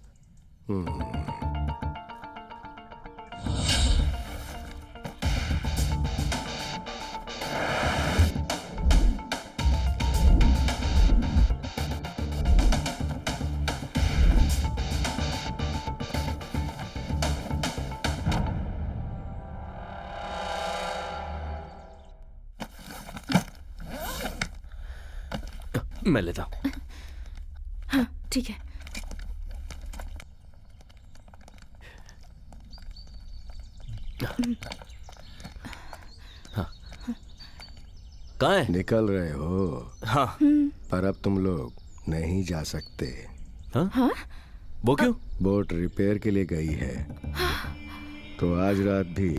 मैं लेता हूँ। हाँ ठीक है। हाँ। कहाँ है? निकल रहे हो? हाँ। पर अब तुम लोग नहीं जा सकते। हाँ? हाँ? वो क्यों? बोट रिपेयर के लिए गई है। तो आज रात भी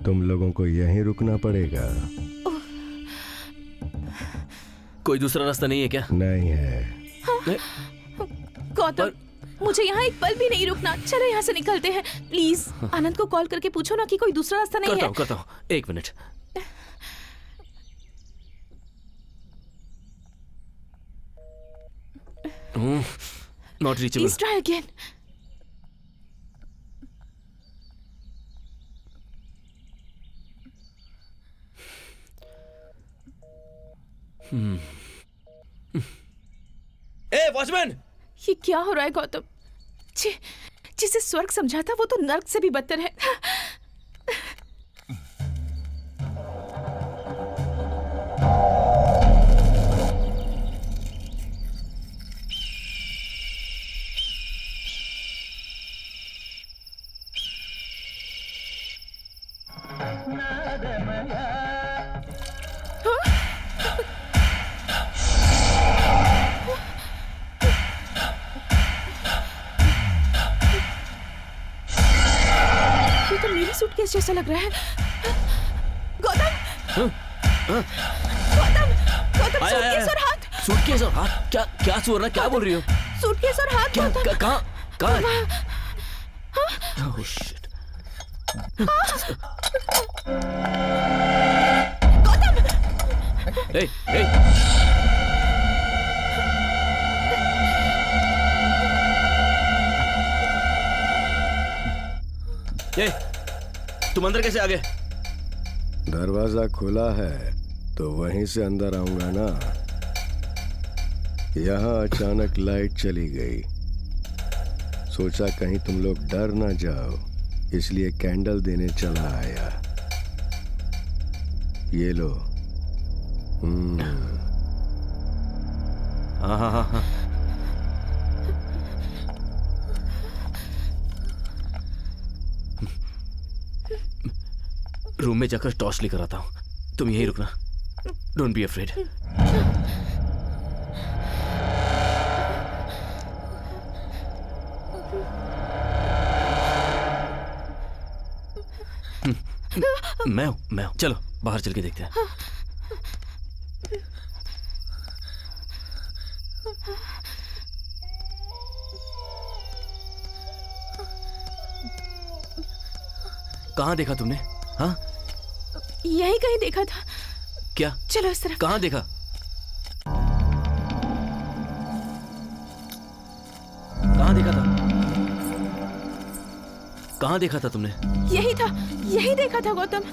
तुम लोगों को यहीं रुकना पड़ेगा। कोई दूसरा रास्ता नहीं है क्या? नहीं है। गौतम, मुझे यहाँ एक पल भी नहीं रुकना। चलो यहाँ से निकलते हैं प्लीज। आनंद को कॉल करके पूछो ना कि कोई दूसरा रास्ता नहीं है। करता हूँ, एक minute. Not reachable. Please try again. A watchman! ये क्या हो रहा है गौतम? जिसे स्वर्ग समझा था वो तो नर्क से भी बदतर है। ये तो मेरी सूटकेस जैसा लग रहा है। गौतम! गौतम, सूटकेस और हाथ। सूटकेस और हाथ? क्या सुवर्ण, क्या बोल रही हो? सूटकेस और हाथ। कहाँ? Oh shit. गौतम! Hey! तुम अंदर कैसे आ गए? दरवाजा खुला है तो वहीं से अंदर आऊंगा ना। यहाँ अचानक लाइट चली गई, सोचा कहीं तुम लोग डर ना जाओ, इसलिए कैंडल देने चला आया। ये लो। हाँ। रूम में जाकर टॉर्च लेकर आता हूँ। तुम यहीं रुकना। Don't be afraid. मैं हूँ। चलो बाहर चल के देखते हैं। कहाँ देखा तुमने? हाँ? यही कहीं देखा था। क्या? चलो इस तरफ। कहाँ देखा? कहाँ देखा था तुमने? यही देखा था गौतम।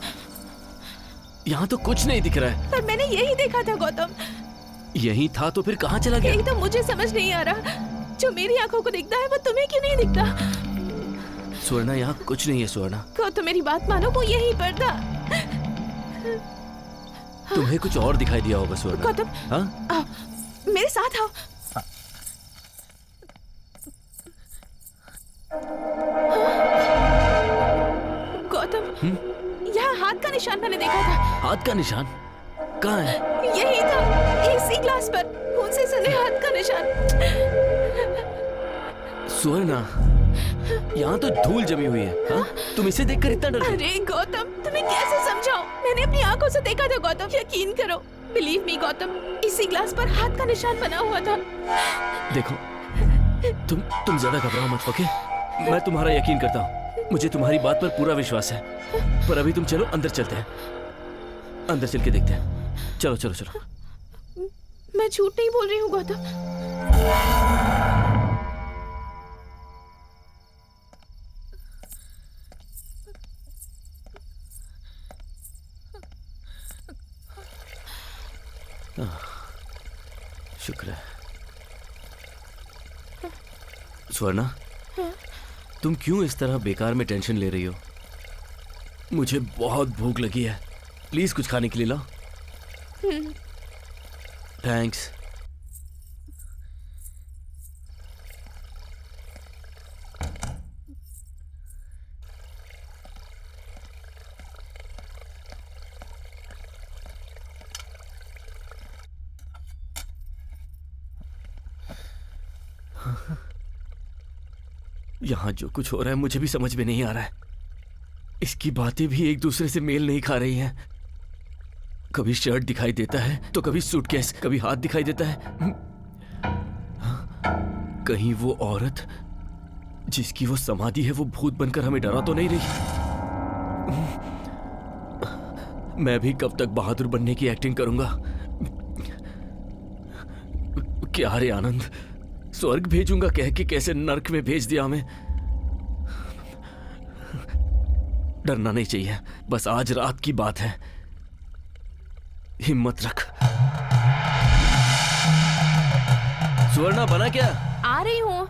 यहाँ तो कुछ नहीं दिख रहा है। पर मैंने यही देखा था गौतम। यही था तो फिर कहाँ चला गया? यही तो मुझे समझ नहीं आ रहा। जो मेरी आंखों को दिखता है वो तुम्हें क्यों नहीं दिखता? स्वर्णा, यहाँ कुछ नहीं है स्वर्णा। तो मेरी बात मानो, वो यहीं पर था। तुम्हें कुछ और दिखाई दिया होगा स्वर्णा। गौतम, हाँ? आओ, मेरे साथ आओ। गौतम, यहाँ हाथ का निशान मैंने देखा था। हाथ का निशान? कहाँ है? यही था, इसी ग्लास पर खून से सने हाथ का निशान। स्वर्णा, यहाँ तो धूल जमी हुई है। हाँ? तुम इसे देखकर इतना डर गई? अरे गौतम, तुम्हें कैसे समझाऊं? मैंने अपनी आंखों से देखा था गौतम। यकीन करो, बिलीव मी गौतम, इसी ग्लास पर हाथ का निशान बना हुआ था। देखो, तुम ज्यादा घबराओ मत, ओके? मैं तुम्हारा यकीन करता हूँ। मुझे तुम्हारी बात पर पूरा विश्वास है। पर अभी तुम चलो, अंदर चलते हैं। अंदर चल के देखते हैं। चलो चलो चलो। मैं झूठ नहीं बोल रही हूँ गौतम। शुक्र है। स्वर्णा, तुम क्यों इस तरह बेकार में टेंशन ले रही हो? मुझे बहुत भूख लगी है। प्लीज कुछ खाने के लिए लाओ। थैंक्स। यहाँ जो कुछ हो रहा है मुझे भी समझ में नहीं आ रहा है। इसकी बातें भी एक दूसरे से मेल नहीं खा रही हैं। कभी शर्ट दिखाई देता है तो कभी सूटकेस, कभी हाथ दिखाई देता है। कहीं वो औरत जिसकी वो समाधि है वो भूत बनकर हमें डरा तो नहीं रही? मैं भी कब तक बहादुर बनने की एक्टिंग करूंगा? क्या रे आनंद, स्वर्ग भेजूंगा कह के कैसे नर्क में भेज दिया हमें। डरना नहीं चाहिए, बस आज रात की बात है। हिम्मत रख। सुवर्णा बना क्या? आ रही हूँ।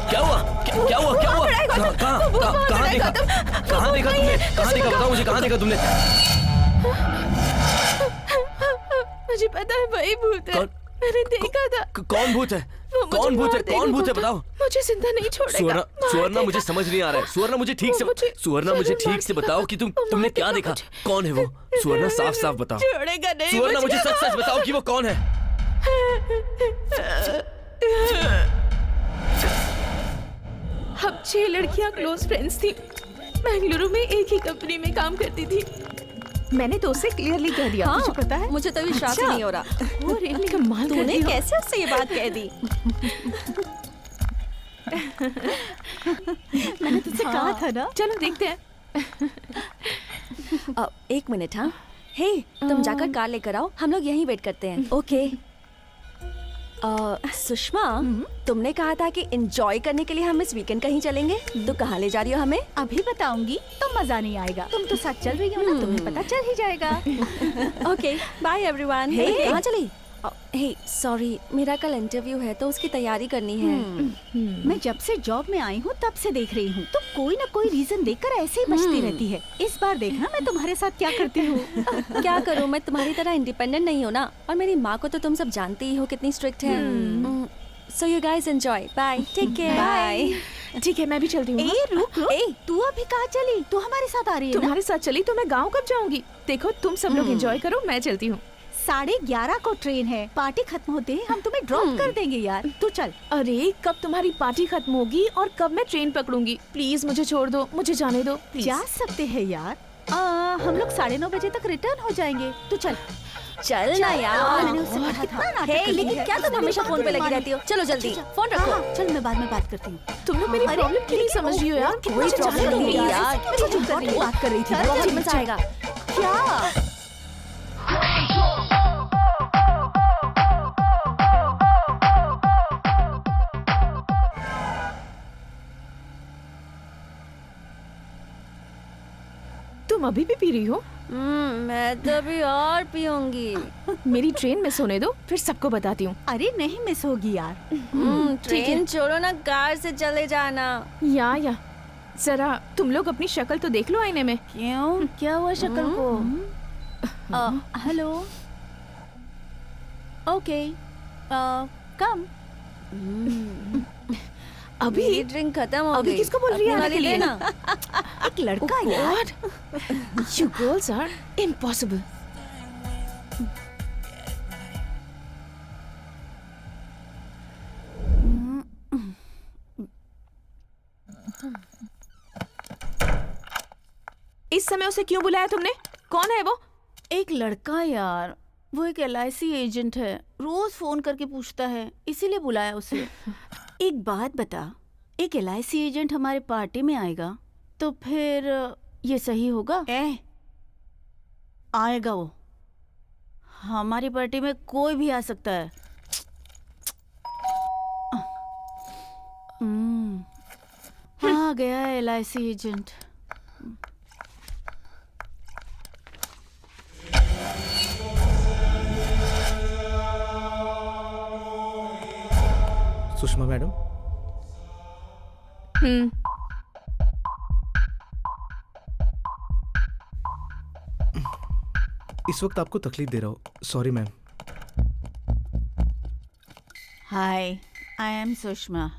क्या हुआ? क्या हुआ? कहाँ देखा? कहाँ देखा तुमने? कहाँ देखा? बताओ मुझे, कहाँ देखा तुमने? मुझे पता है वही भूत है। मैंने देखा था। कौन भूत है? कौन भूत है? कौन भूत है? बताओ। मुझे जिंदा नहीं छोड़ेगा। सुवर्णा मुझे समझ नहीं आ रहा है। सुवर्णा मुझे ठीक से बताओ कि तुमने क्या देखा? कौन है वो? सुवर्णा साफ साफ बताओ। छोड़ेगा नहीं। सुवर्णा मुझे सच सच बताओ कि वो कौन है? हम 6 लड़कियां क्लोज फ्रेंड्स थी। बेंगलुरु में एक ही कंपनी में काम करती थी। मैंने तो उसे क्लियरली कह दिया। हाँ, मुझे पता है। मुझे तो विश्वास ही नहीं हो रहा। वो रियली कमाल कर तूने रही हो। कैसे उससे ये बात कह दी? मैंने तुझसे कहा था ना। चलो देखते हैं। एक मिनट। हाँ हे, तुम जाकर कार लेकर आओ, हम लोग यहीं वेट करते हैं। ओके। सुषमा, तुमने कहा था कि एंजॉय करने के लिए हम इस वीकेंड कहीं चलेंगे, तो कहाँ ले जा रही हो हमें? अभी बताऊंगी तो मजा नहीं आएगा। तुम तो साथ चल रही हो ना, तुम्हें पता चल ही जाएगा। Okay, bye everyone. हे, कहाँ चली? हे, सॉरी, मेरा कल इंटरव्यू है तो उसकी तैयारी करनी है। मैं जब से जॉब में आई हूँ तब से देख रही हूँ, तो कोई ना कोई रीजन देकर ऐसे ही बचती रहती है। इस बार देखना मैं तुम्हारे साथ क्या करती हूँ। क्या करूँ, मैं तुम्हारी तरह इंडिपेंडेंट नहीं हूँ ना, और मेरी माँ को तो तुम सब जानती ही हो कितनी स्ट्रिक्ट है। So you guys enjoy, bye, take care, bye. ठीक है, मैं भी चलती हूँ। रुक, तू अभी कहाँ चली? तू हमारे साथ आ रही है? तुम्हारे साथ चली तो मैं गाँव कब जाऊंगी? देखो तुम सब लोग एंजॉय करो, मैं चलती हूँ। 11:30 को ट्रेन है, पार्टी खत्म होते ही हम तुम्हें ड्रॉप कर देंगे यार, तू चल। अरे कब तुम्हारी पार्टी खत्म होगी और कब मैं ट्रेन पकड़ूंगी? प्लीज मुझे छोड़ दो, मुझे जाने दो। जा सकते हैं यार, हम लोग 9:30 बजे तक रिटर्न हो जाएंगे, तू चल। चल ना यार। मैंने उससे कहा था। हे, लेकिन क्या तुम हमेशा फोन पे लगी रहती हो? चलो जल्दी, फोन रखो। चल मैं बाद में बात करती हूँ। तुम लोग मेरी प्रॉब्लम क्यों नहीं समझ रही हो यार? कोई प्रॉब्लम नहीं है यार। बात कर रही थी, बहुत मजा आएगा। क्या? तुम अभी भी पी रही हो? मैं तो अभी और पीऊंगी। मेरी ट्रेन मिस होने दो, फिर सबको बताती हूँ। अरे नहीं मिस होगी यार। ट्रेन छोड़ो ना, कार से चले जाना। या जरा तुम लोग अपनी शक्ल तो देख लो आईने में। क्यों, क्या हुआ शक्ल को? हेलो, ओके, कम। अभी ड्रिंक खत्म हो गई। अभी किसको बोल रही है आने के लिए? एक लड़का यार। You girls are impossible. इस समय उसे क्यों बुलाया तुमने? कौन है वो? एक लड़का यार, वो एक LIC एजेंट है, रोज फोन करके पूछता है, इसीलिए बुलाया उसे। एक बात बता, एक LIC एजेंट हमारे पार्टी में आएगा तो फिर ये सही होगा? आएगा वो, हमारी पार्टी में कोई भी आ सकता है। आ गया है LIC एजेंट। सुषमा मैडम, इस वक्त आपको तकलीफ दे रहा हूँ, sorry ma'am. Hi, I am Sushma.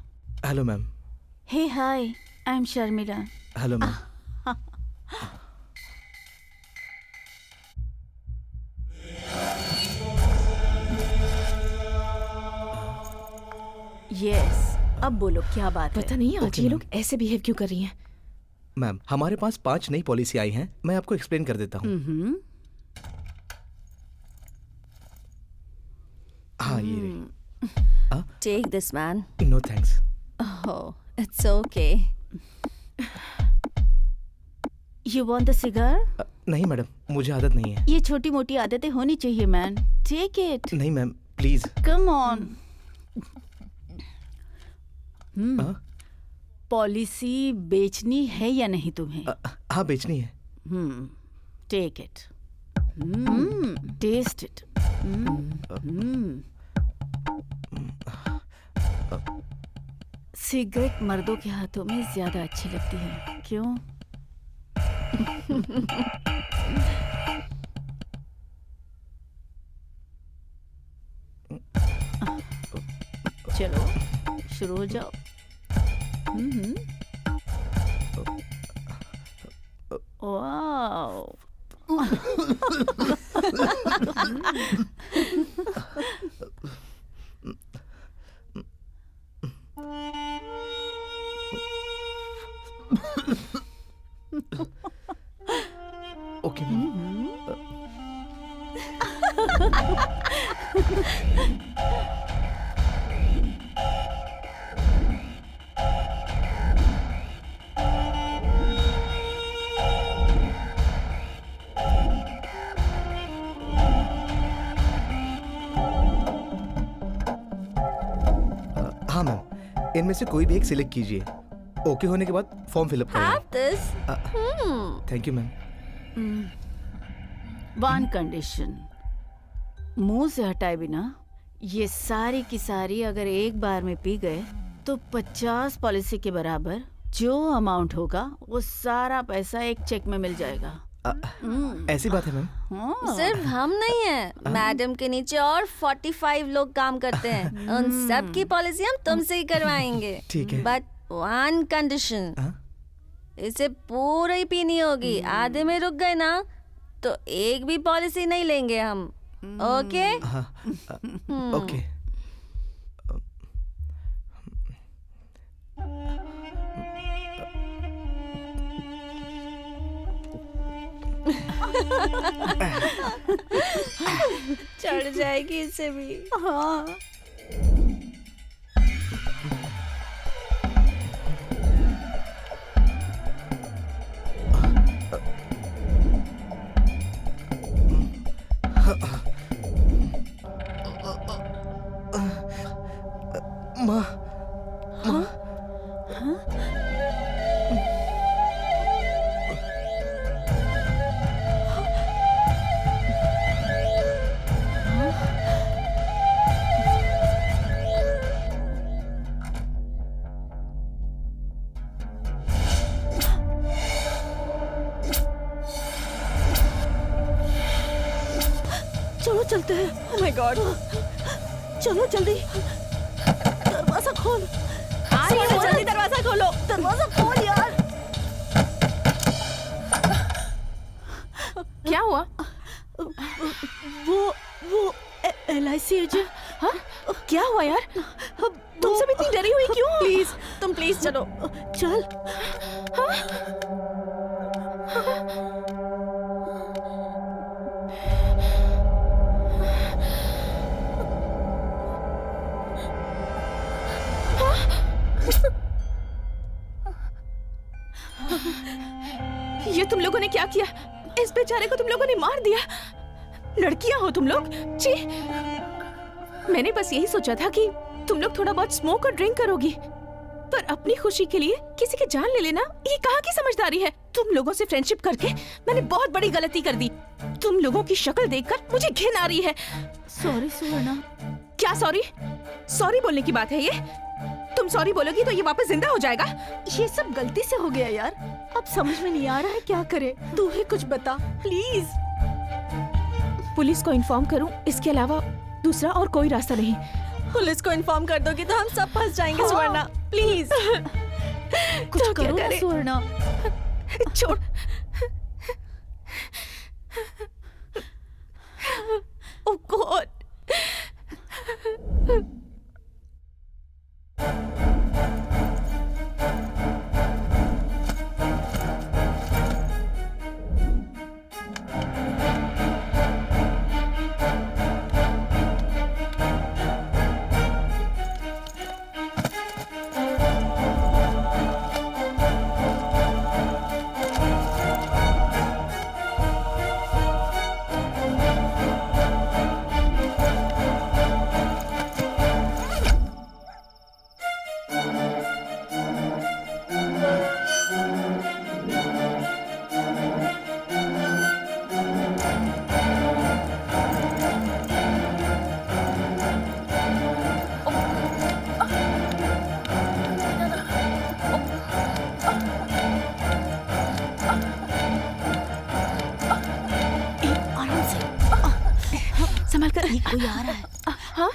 Hello ma'am. Hey, hi. I am Sharmila. Hello ma'am. Yes. अब बोलो क्या बात है? पता नहीं आज Okay, ये ma'am. लोग ऐसे बिहेव क्यों कर रही हैं? मैम हमारे पास 5 नई पॉलिसी आई हैं, मैं आपको एक्सप्लेन कर देता हूँ। हाँ ये रही। Take this, man. No thanks. Oh, it's okay. You want the cigar? नहीं मैडम, मुझे आदत नहीं है। ये छोटी मोटी आदतें होनी चाहिए मैन। Take it. नहीं ma'am please. Come on. Policy बेचनी है या नहीं तुम्हें? हाँ बेचनी है। Take it. Taste it. Cigarette मर्दों के हाथों में ज्यादा अच्छी लगती है, क्यों? चलो शुरू हो जाओ। वाओ। Okay ma'am. हाँ मैम, इनमें से कोई भी एक सिलेक्ट कीजिए। ओके होने के बाद फॉर्म फिलअप Have करेंगे। this. Thank you ma'am. One condition, मुंह से हटाए बिना ये सारी की सारी अगर एक बार में पी गए तो 50 पॉलिसी के बराबर जो अमाउंट होगा वो सारा पैसा एक चेक में मिल जाएगा। ऐसी बात है मैम। सिर्फ हम नहीं है, मैडम के नीचे और 45 लोग काम करते हैं। उन सब की पॉलिसी हम तुमसे ही करवाएंगे। ठीक है। बट वन कंडीशन, इसे पूरी ही पीनी होगी। आधे में रुक गए ना तो एक भी पॉलिसी नहीं लेंगे हम। ओके? ओके। चढ़ जाएगी इसे भी। हाँ। माँ। चलो चलते हैं। Oh my God. चलो जल्दी, दरवाजा खोल। जल्दी दरवाजा खोलो। दरवाजा खोल यार। क्या हुआ? वो LIC एजेंट। हाँ? क्या हुआ यार? तुम सब इतनी डरी हुई क्यों? प्लीज, तुम प्लीज चलो। चल। ये तुम लोगों ने क्या किया? इस बेचारे को तुम लोगों ने मार दिया। लड़कियां हो तुम लोग? छी। मैंने बस यही सोचा था कि तुम लोग थोड़ा बहुत स्मोक और ड्रिंक करोगी, पर अपनी खुशी के लिए किसी की जान ले लेना ये कहाँ की समझदारी है? तुम लोगों से फ्रेंडशिप करके मैंने बहुत बड़ी गलती कर दी। तुम लोगों की शक्ल देखकर मुझे घिन आ रही है। सॉरी सुवर्णा। क्या सॉरी? सॉरी बोलने की बात है ये? तुम सॉरी बोलोगी तो ये वापस जिंदा हो जाएगा। ये सब गलती से हो गया यार, अब समझ में नहीं आ रहा है क्या करे। तू ही कुछ बता प्लीज। पुलिस को इन्फॉर्म करूं, इसके अलावा दूसरा और कोई रास्ता नहीं। पुलिस को इन्फॉर्म कर दोगी तो हम सब फंस जाएंगे स्वर्णा, प्लीज। कुछ करो ना स्वर्णा। छोड़। ओह गॉड। कोई आ रहा है। हाँ?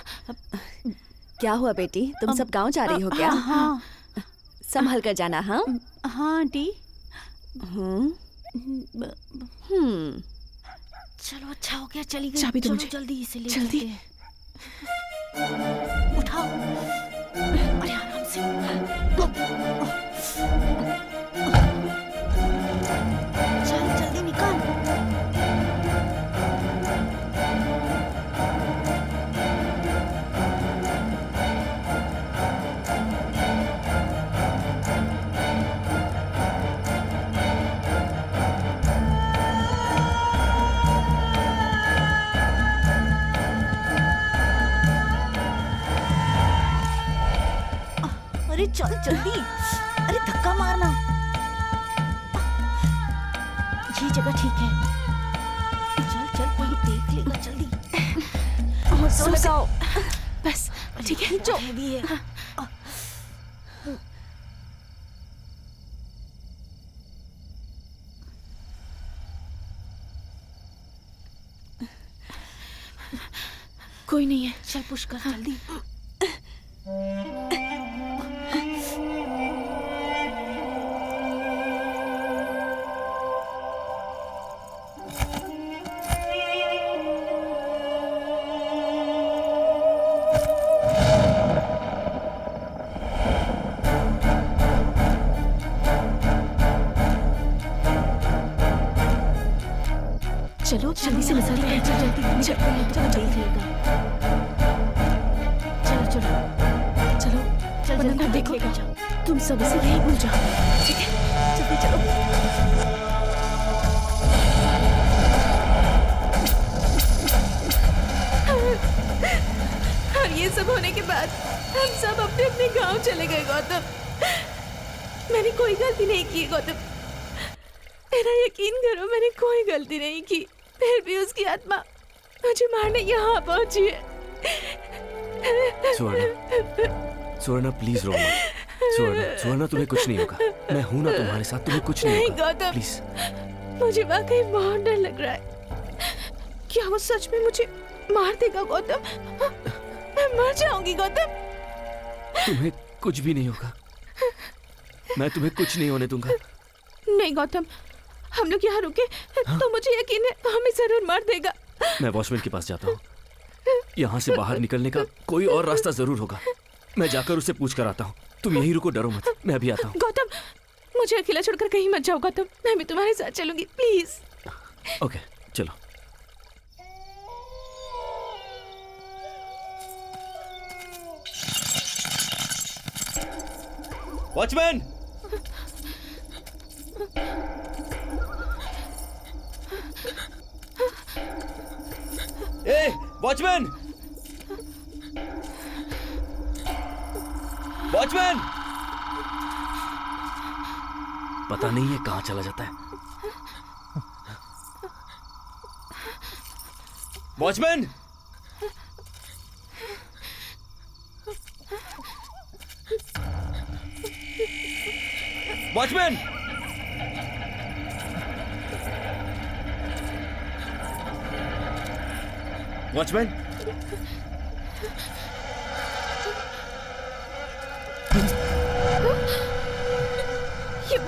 क्या हुआ बेटी, तुम सब गांव जा रही हो क्या? हाँ। संभल कर जाना। हाँ हाँ आंटी। चलो अच्छा हो गया, चली गई। चाबी दो मुझे। जल्दी इसे ले जल्दी। उठाओ। अरे आराम से। चल जल्दी निकाल। अरे चल जल्दी। अरे धक्का मारना। ये जगह ठीक है। चल चल, कोई देख लेगा, जल्दी। और सो लगाओ। बस ठीक है। जो भी है। कोई नहीं है। चल पुश कर जल्दी। चलो जल्दी से निकल रहे हैं। जल्दी चलो देख लेगा। चलो चलो चलो चल वरना जल्दी देख लेगा। तुम सब इसे यही भूल जाओ, ठीक है? जल्दी चलो। और ये सब होने के बाद हम सब अपने अपने गांव चले गए गौतम। मैंने कोई गलती नहीं की गौतम, मेरा यकीन करो, मैंने कोई गलती नहीं की। फिर भी उसकी आत्मा मुझे मारने यहाँ पहुंची है। स्वर्णा प्लीज रो मत। स्वर्णा तुम्हें कुछ नहीं होगा। मैं हूं ना तुम्हारे साथ, तुम्हें कुछ नहीं होगा। गौतम प्लीज। मुझे वाकई बहुत डर लग रहा है। क्या वो सच में मुझे मार देगा गौतम? मैं मर जाऊंगी गौतम। तुम्हें कुछ भी नहीं होगा। मैं तुम्हें कुछ नहीं होने दूंगा। नहीं गौतम, हम लोग यहाँ रुके तो मुझे यकीन है हमें जरूर मार देगा। मैं वॉचमैन के पास जाता हूँ। यहाँ से बाहर निकलने का कोई और रास्ता जरूर होगा। मैं जाकर उसे पूछ कर आता हूँ। तुम यहीं रुको, डरो मत, मैं अभी आता हूँ। गौतम, मुझे अकेला छोड़कर कहीं मत जाओ गौतम, मैं भी तुम्हारे साथ चलूंगी, प्लीज। ओके चलो। वॉचमैन! ए, वॉचमैन! वॉचमैन! पता नहीं है कहाँ चला जाता है। वॉचमैन! वॉचमैन! वॉचमैन!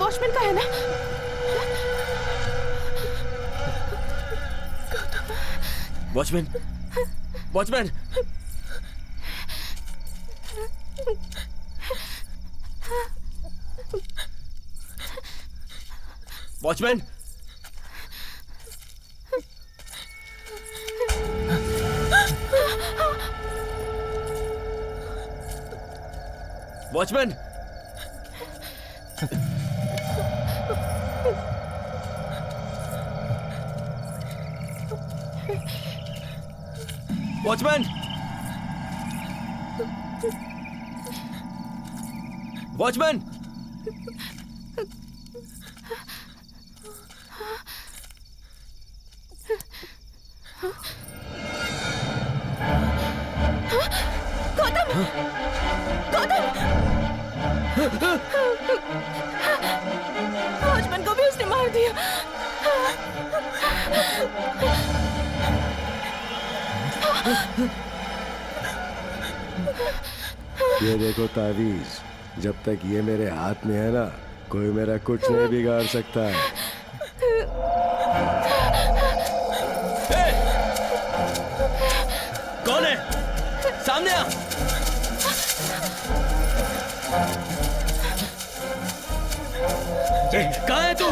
वॉचमैन का है ना? Watchman, watchman, watchman, watchman, watchman, watchman, Gautam, Gautam, watchman को भी उसने मार दिया। ये देखो तावीज, जब तक ये मेरे हाथ में है ना, कोई मेरा कुछ नहीं बिगाड़ सकता है। कौन है? सामने आ। कहाँ है तू?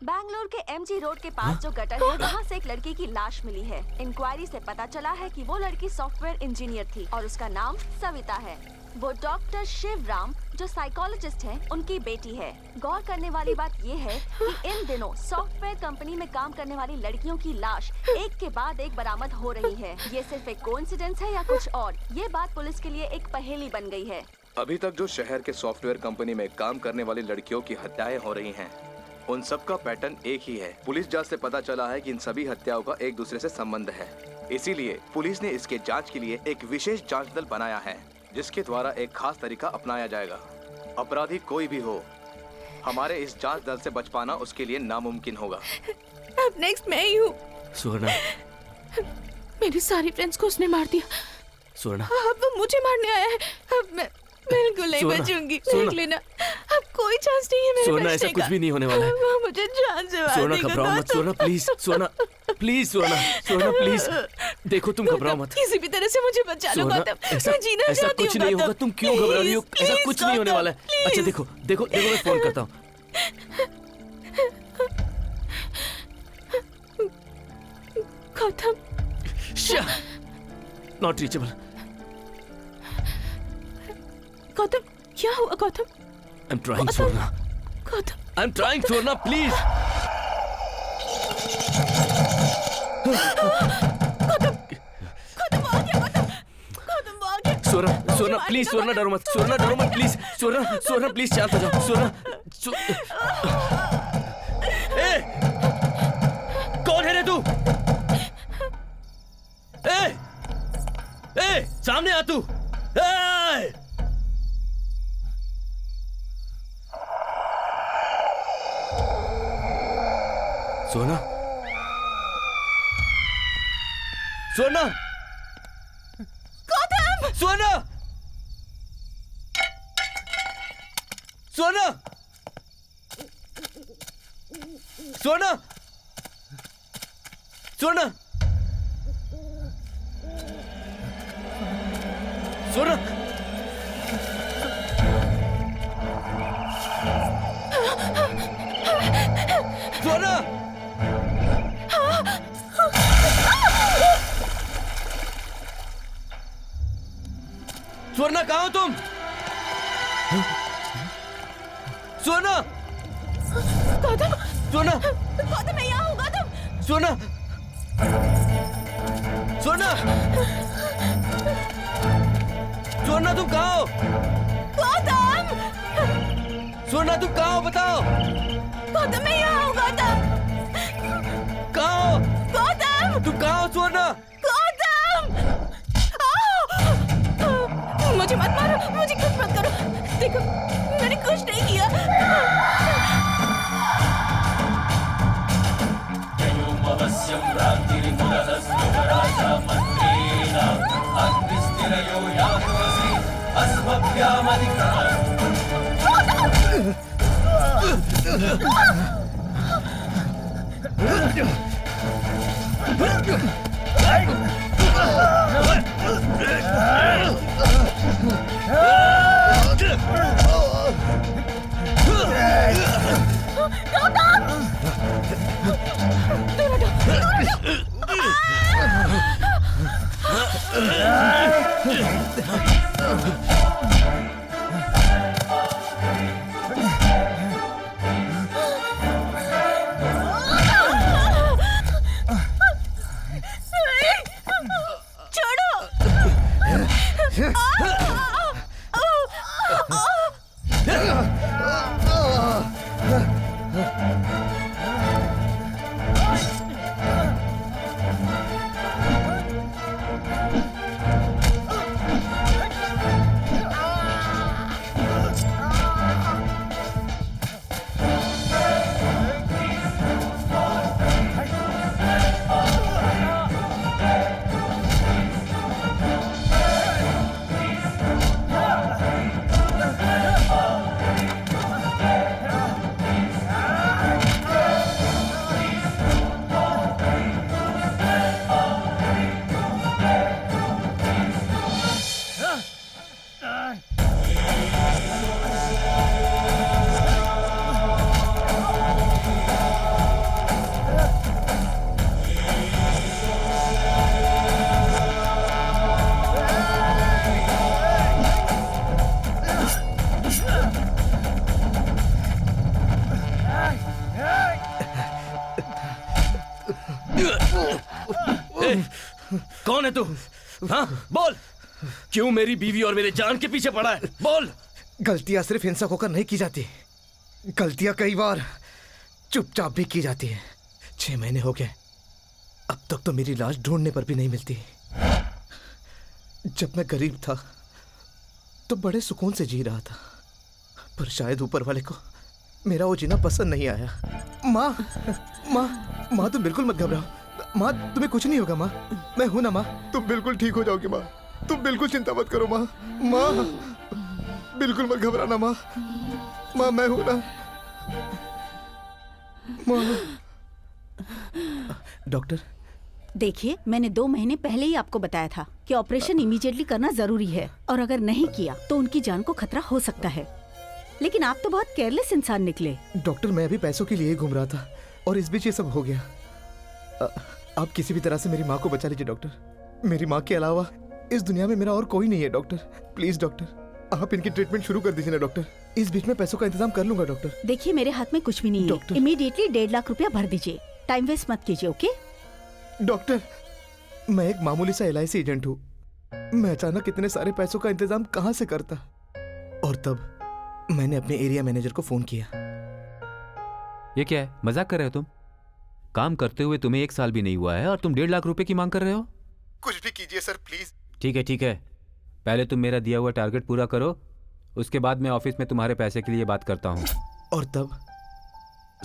बैंगलोर के एमजी रोड के पास जो गटर है, वहाँ से एक लड़की की लाश मिली है। इंक्वायरी से पता चला है कि वो लड़की सॉफ्टवेयर इंजीनियर थी और उसका नाम सविता है। वो डॉक्टर शिवराम जो साइकोलॉजिस्ट हैं, उनकी बेटी है। गौर करने वाली बात ये है कि इन दिनों सॉफ्टवेयर कंपनी में काम करने वाली लड़कियों की लाश एक के बाद एक बरामद हो रही है। ये सिर्फ एक कोइंसिडेंस है या कुछ और? ये बात पुलिस के लिए एक पहेली बन गई है। अभी तक जो शहर के सॉफ्टवेयर कंपनी में काम करने वाली लड़कियों की हत्याएं हो रही हैं, उन सब का पैटर्न एक ही है। पुलिस जांच से पता चला है कि इन सभी हत्याओं का एक दूसरे से संबंध है। इसीलिए पुलिस ने इसके जांच के लिए एक विशेष जांच दल बनाया है, जिसके द्वारा एक खास तरीका अपनाया जाएगा। अपराधी कोई भी हो, हमारे इस जांच दल से बच पाना उसके लिए नामुमकिन होगा। अब नेक्स्ट मैं ही हूँ। सुवर्णा, मेरे सारे फ्रेंड्स को उसने मार दिया। सुवर्णा, अब वो मुझे मारने आया है। अब मैं बिल्कुल नहीं बचूंगी। देख लेना, अब कोई चांस नहीं है मेरे सुवर्णा, बचने ऐसा का। कुछ भी नहीं होने वाला है। वो मुझे जान से मार सुवर्णा, देगा। घबराओ मत। Suvarna please, Suvarna please, Suvarna, Suvarna please, देखो तुम घबराओ मत। किसी भी तरह से मुझे बचा लो गौतम। मैं जीना ऐसा चाहती कुछ हूँ नहीं होगा। गौतम। तुम क्यों घबरा रही हो? Please, ऐसा कुछ नहीं होने वाला है। please। अच्छा देखो देखो देखो, मैं फोन करता हूँ। Gautam, not reachable. गौतम, क्या हुआ Gautam? I am trying Suvarna, Gautam, I am trying Suvarna, please. Suvarna, Suvarna please, Suvarna डरो मत, सुवर्णा डरो मत प्लीज, सुवर्णा, सुवर्णा प्लीज शांत हो जाओ, सुवर्णा। ए, कौन है रे तू? ए, ए, सामने आ तू। ए! सुवर्णा, सुवर्णा, गौतम, सुवर्णा, सुवर्णा, सुवर्णा, सुवर्णा, सुवर्णा, सुवर्णा, सुवर्णा, कहाँ हो तुम? सुवर्णा, सोना गौतम मैं यहाँ हूँ गौतम। सोना सोना सोना तुम कहाँ हो? गौतम सोना तुम कहाँ हो बताओ? गौतम मैं यहाँ हूँ गौतम। कहाँ हो? गौतम तुम कहाँ हो सोना? गौतम मुझे मत मारो, मुझे कुछ मत करो। देखो मैंने कुछ नहीं किया। कौन है तू? हाँ बोल, क्यों मेरी बीवी और मेरे जान के पीछे पड़ा है? बोल। गलतियां सिर्फ हिंसक होकर नहीं की जाती, गलतियां कई बार चुपचाप भी की जाती है। 6 महीने हो गए, अब तक तो मेरी लाश ढूंढने पर भी नहीं मिलती। जब मैं गरीब था तो बड़े सुकून से जी रहा था, पर शायद ऊपर वाले को मेरा वो जीना पसंद नहीं आया। माँ माँ माँ तुम बिल्कुल मत घबराओ माँ, तुम्हें कुछ नहीं होगा माँ, मैं हूं ना माँ, तुम बिल्कुल ठीक हो जाओगी माँ, तुम बिल्कुल चिंता मत करो माँ। माँ बिल्कुल मत घबराना माँ, माँ मैं हूं ना माँ। डॉक्टर देखिए, मैंने 2 महीने पहले ही आपको बताया था कि ऑपरेशन इमीडिएटली करना जरूरी है और अगर नहीं किया तो उनकी जान को खतरा हो सकता है। लेकिन आप तो बहुत केयरलेस इंसान निकले। डॉक्टर मैं अभी पैसों के लिए घूम रहा था और इस बीच ये सब हो गया। आप किसी भी तरह से मेरी माँ को बचा लीजिए डॉक्टर। मेरी माँ के अलावा इस दुनिया में मेरा और कोई नहीं है डॉक्टर। प्लीज डॉक्टर आप इनकी ट्रीटमेंट शुरू कर दीजिए ना डॉक्टर। इस बीच में पैसों का इंतजाम कर लूंगा डॉक्टर। देखिए मेरे हाथ में कुछ भी नहीं है, इमीडिएटली 1.5 लाख रुपया भर दीजिए। टाइम वेस्ट मत कीजिए। ओके डॉक्टर मैं एक मामूली सा LIC एजेंट हूँ, मैं अचानक इतने सारे पैसों का इंतजाम कहाँ से करता। और तब मैंने अपने एरिया मैनेजर को फोन किया। ये क्या है, मजाक कर रहे हो तुम? काम करते हुए तुम्हें 1 साल भी नहीं हुआ है और तुम 1.5 लाख रुपए की मांग कर रहे हो? कुछ भी कीजिए सर प्लीज। ठीक है, पहले तुम मेरा दिया हुआ टारगेट पूरा करो, उसके बाद मैं ऑफिस में तुम्हारे पैसे के लिए बात करता हूँ। और तब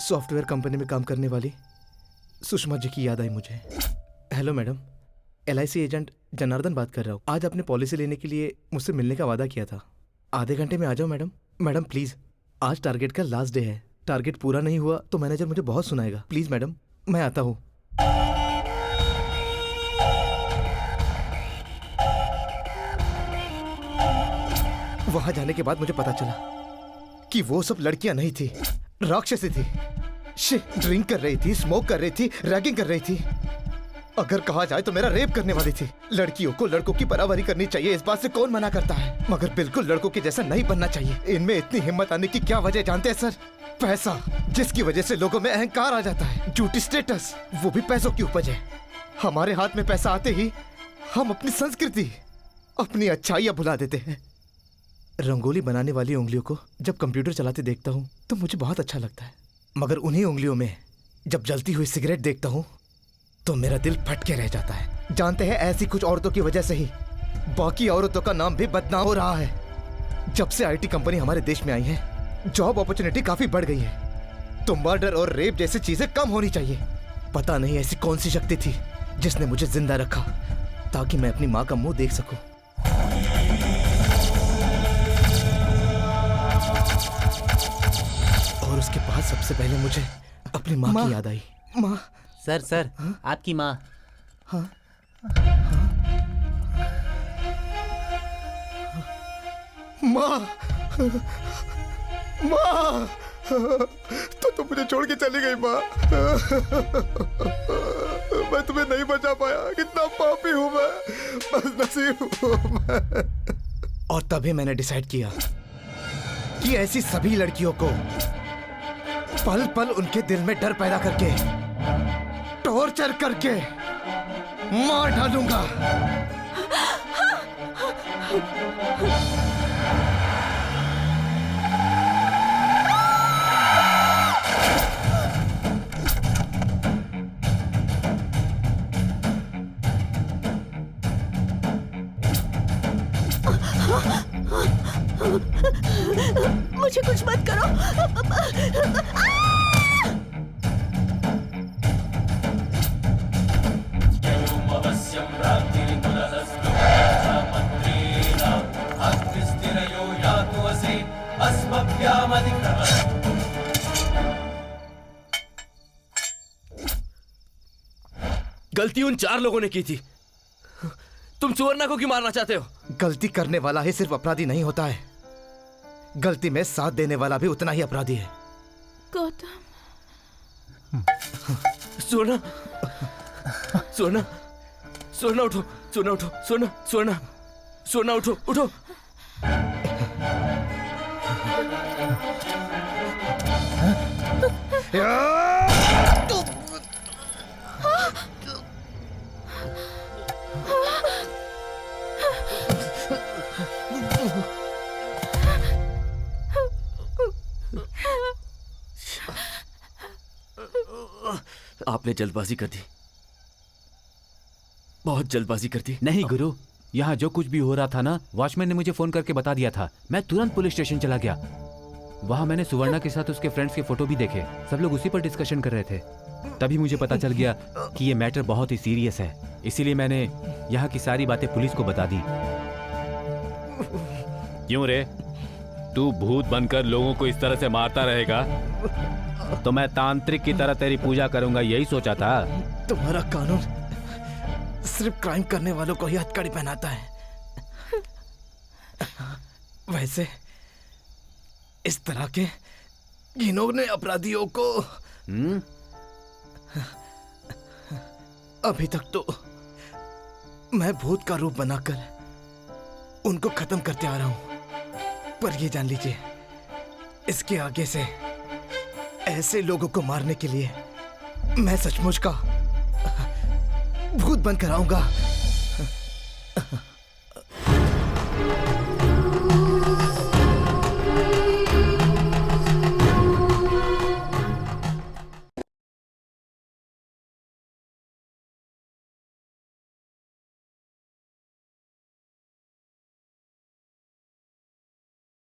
सॉफ्टवेयर कंपनी में काम करने वाली सुषमा जी की याद आई मुझे। Hello madam, LIC agent Janardan बात कर रहा हूँ। आज आपने पॉलिसी लेने के लिए मुझसे मिलने का वादा किया था, आधे घंटे में आ जाओ मैडम। मैडम प्लीज, आज टारगेट का लास्ट डे है, टारगेट पूरा नहीं हुआ तो मैनेजर मुझे बहुत सुनाएगा। प्लीज मैडम मैं आता हूँ। वहां जाने के बाद मुझे पता चला कि वो सब लड़कियां नहीं थी, राक्षसी थी। ड्रिंक कर रही थी, स्मोक कर रही थी, रैगिंग कर रही थी, अगर कहा जाए तो मेरा रेप करने वाली थी। लड़कियों को लड़कों की बराबरी करनी चाहिए, इस बात से कौन मना करता है, मगर बिल्कुल लड़कों के जैसा नहीं बनना चाहिए। इनमें इतनी हिम्मत आने की क्या वजह जानते हैं सर? पैसा, जिसकी वजह से लोगों में अहंकार आ जाता है, झूठी स्टेटस, वो भी पैसों की उपज है। हमारे हाथ में पैसा आते ही हम अपनी संस्कृति, अपनी अच्छाइयां भुला देते हैं। रंगोली बनाने वाली उंगलियों को जब कंप्यूटर चलाते देखता हूँ तो मुझे बहुत अच्छा लगता है, मगर उन्हीं उंगलियों में जब जलती हुई सिगरेट देखता हूँ तो मेरा दिल फट के रह जाता है। जानते हैं, ऐसी कुछ औरतों की वजह से ही बाकी औरतों का नाम भी बदनाम हो रहा है। जब से आईटी कंपनी हमारे देश में आई है, जॉब अपॉर्चुनिटी काफी बढ़ गई है, तो मर्डर और रेप जैसी चीजें कम होनी चाहिए। पता नहीं ऐसी कौन सी शक्ति थी जिसने मुझे जिंदा रखा ताकि मैं अपनी माँ का मुंह देख सकूं। और उसके बाद सबसे पहले मुझे अपनी माँ की याद आई। माँ। सर आपकी माँ। हाँ। माँ, माँ, तो मुझे छोड़ के चली गई माँ। मैं तुम्हें नहीं बचा पाया, कितना पापी हूँ मैं, बदनसीब हूँ मैं। और तभी मैंने डिसाइड किया कि ऐसी सभी लड़कियों को पल पल उनके दिल में डर पैदा करके, टॉर्चर करके मार डालूंगा। मुझे कुछ मत करो। गलती उन 4 लोगों ने की थी, तुम सुवर्णा को क्यों मारना चाहते हो? गलती करने वाला ही सिर्फ अपराधी नहीं होता है, गलती में साथ देने वाला भी उतना ही अपराधी है। गौतम। सुवर्णा, सुवर्णा, सुवर्णा उठो, सुवर्णा उठो, सुवर्णा, सुवर्णा, सुवर्णा उठो, उठो। आपने जल्दबाजी कर दी, बहुत जल्दबाजी कर दी। नहीं गुरु, यहाँ जो कुछ भी हो रहा था ना, वॉचमैन ने मुझे फोन करके बता दिया था। मैं तुरंत पुलिस स्टेशन चला गया। वहाँ मैंने सुवर्णा के साथ उसके फ्रेंड्स के फोटो भी देखे। सब लोग उसी पर डिस्कशन कर रहे थे। तभी मुझे पता चल गया कि ये मैटर बहुत ही सीरियस है। इसीलिए मैंने यहाँ की सारी बातें पुलिस को बता दी। क्यों रे, तू भूत बनकर लोगों को इस तरह से मारता रहेगा तो मैं तांत्रिक की तरह तेरी पूजा करूंगा, यही सोचा था? तुम्हारा कानून सिर्फ क्राइम करने वालों को ही हथकड़ी पहनाता है। वैसे इस तरह के घिनौने अपराधियों को अभी तक तो मैं भूत का रूप बनाकर उनको खत्म करते आ रहा हूं, पर ये जान लीजिए, इसके आगे से ऐसे लोगों को मारने के लिए मैं सचमुच का भूत बनकर आऊंगा।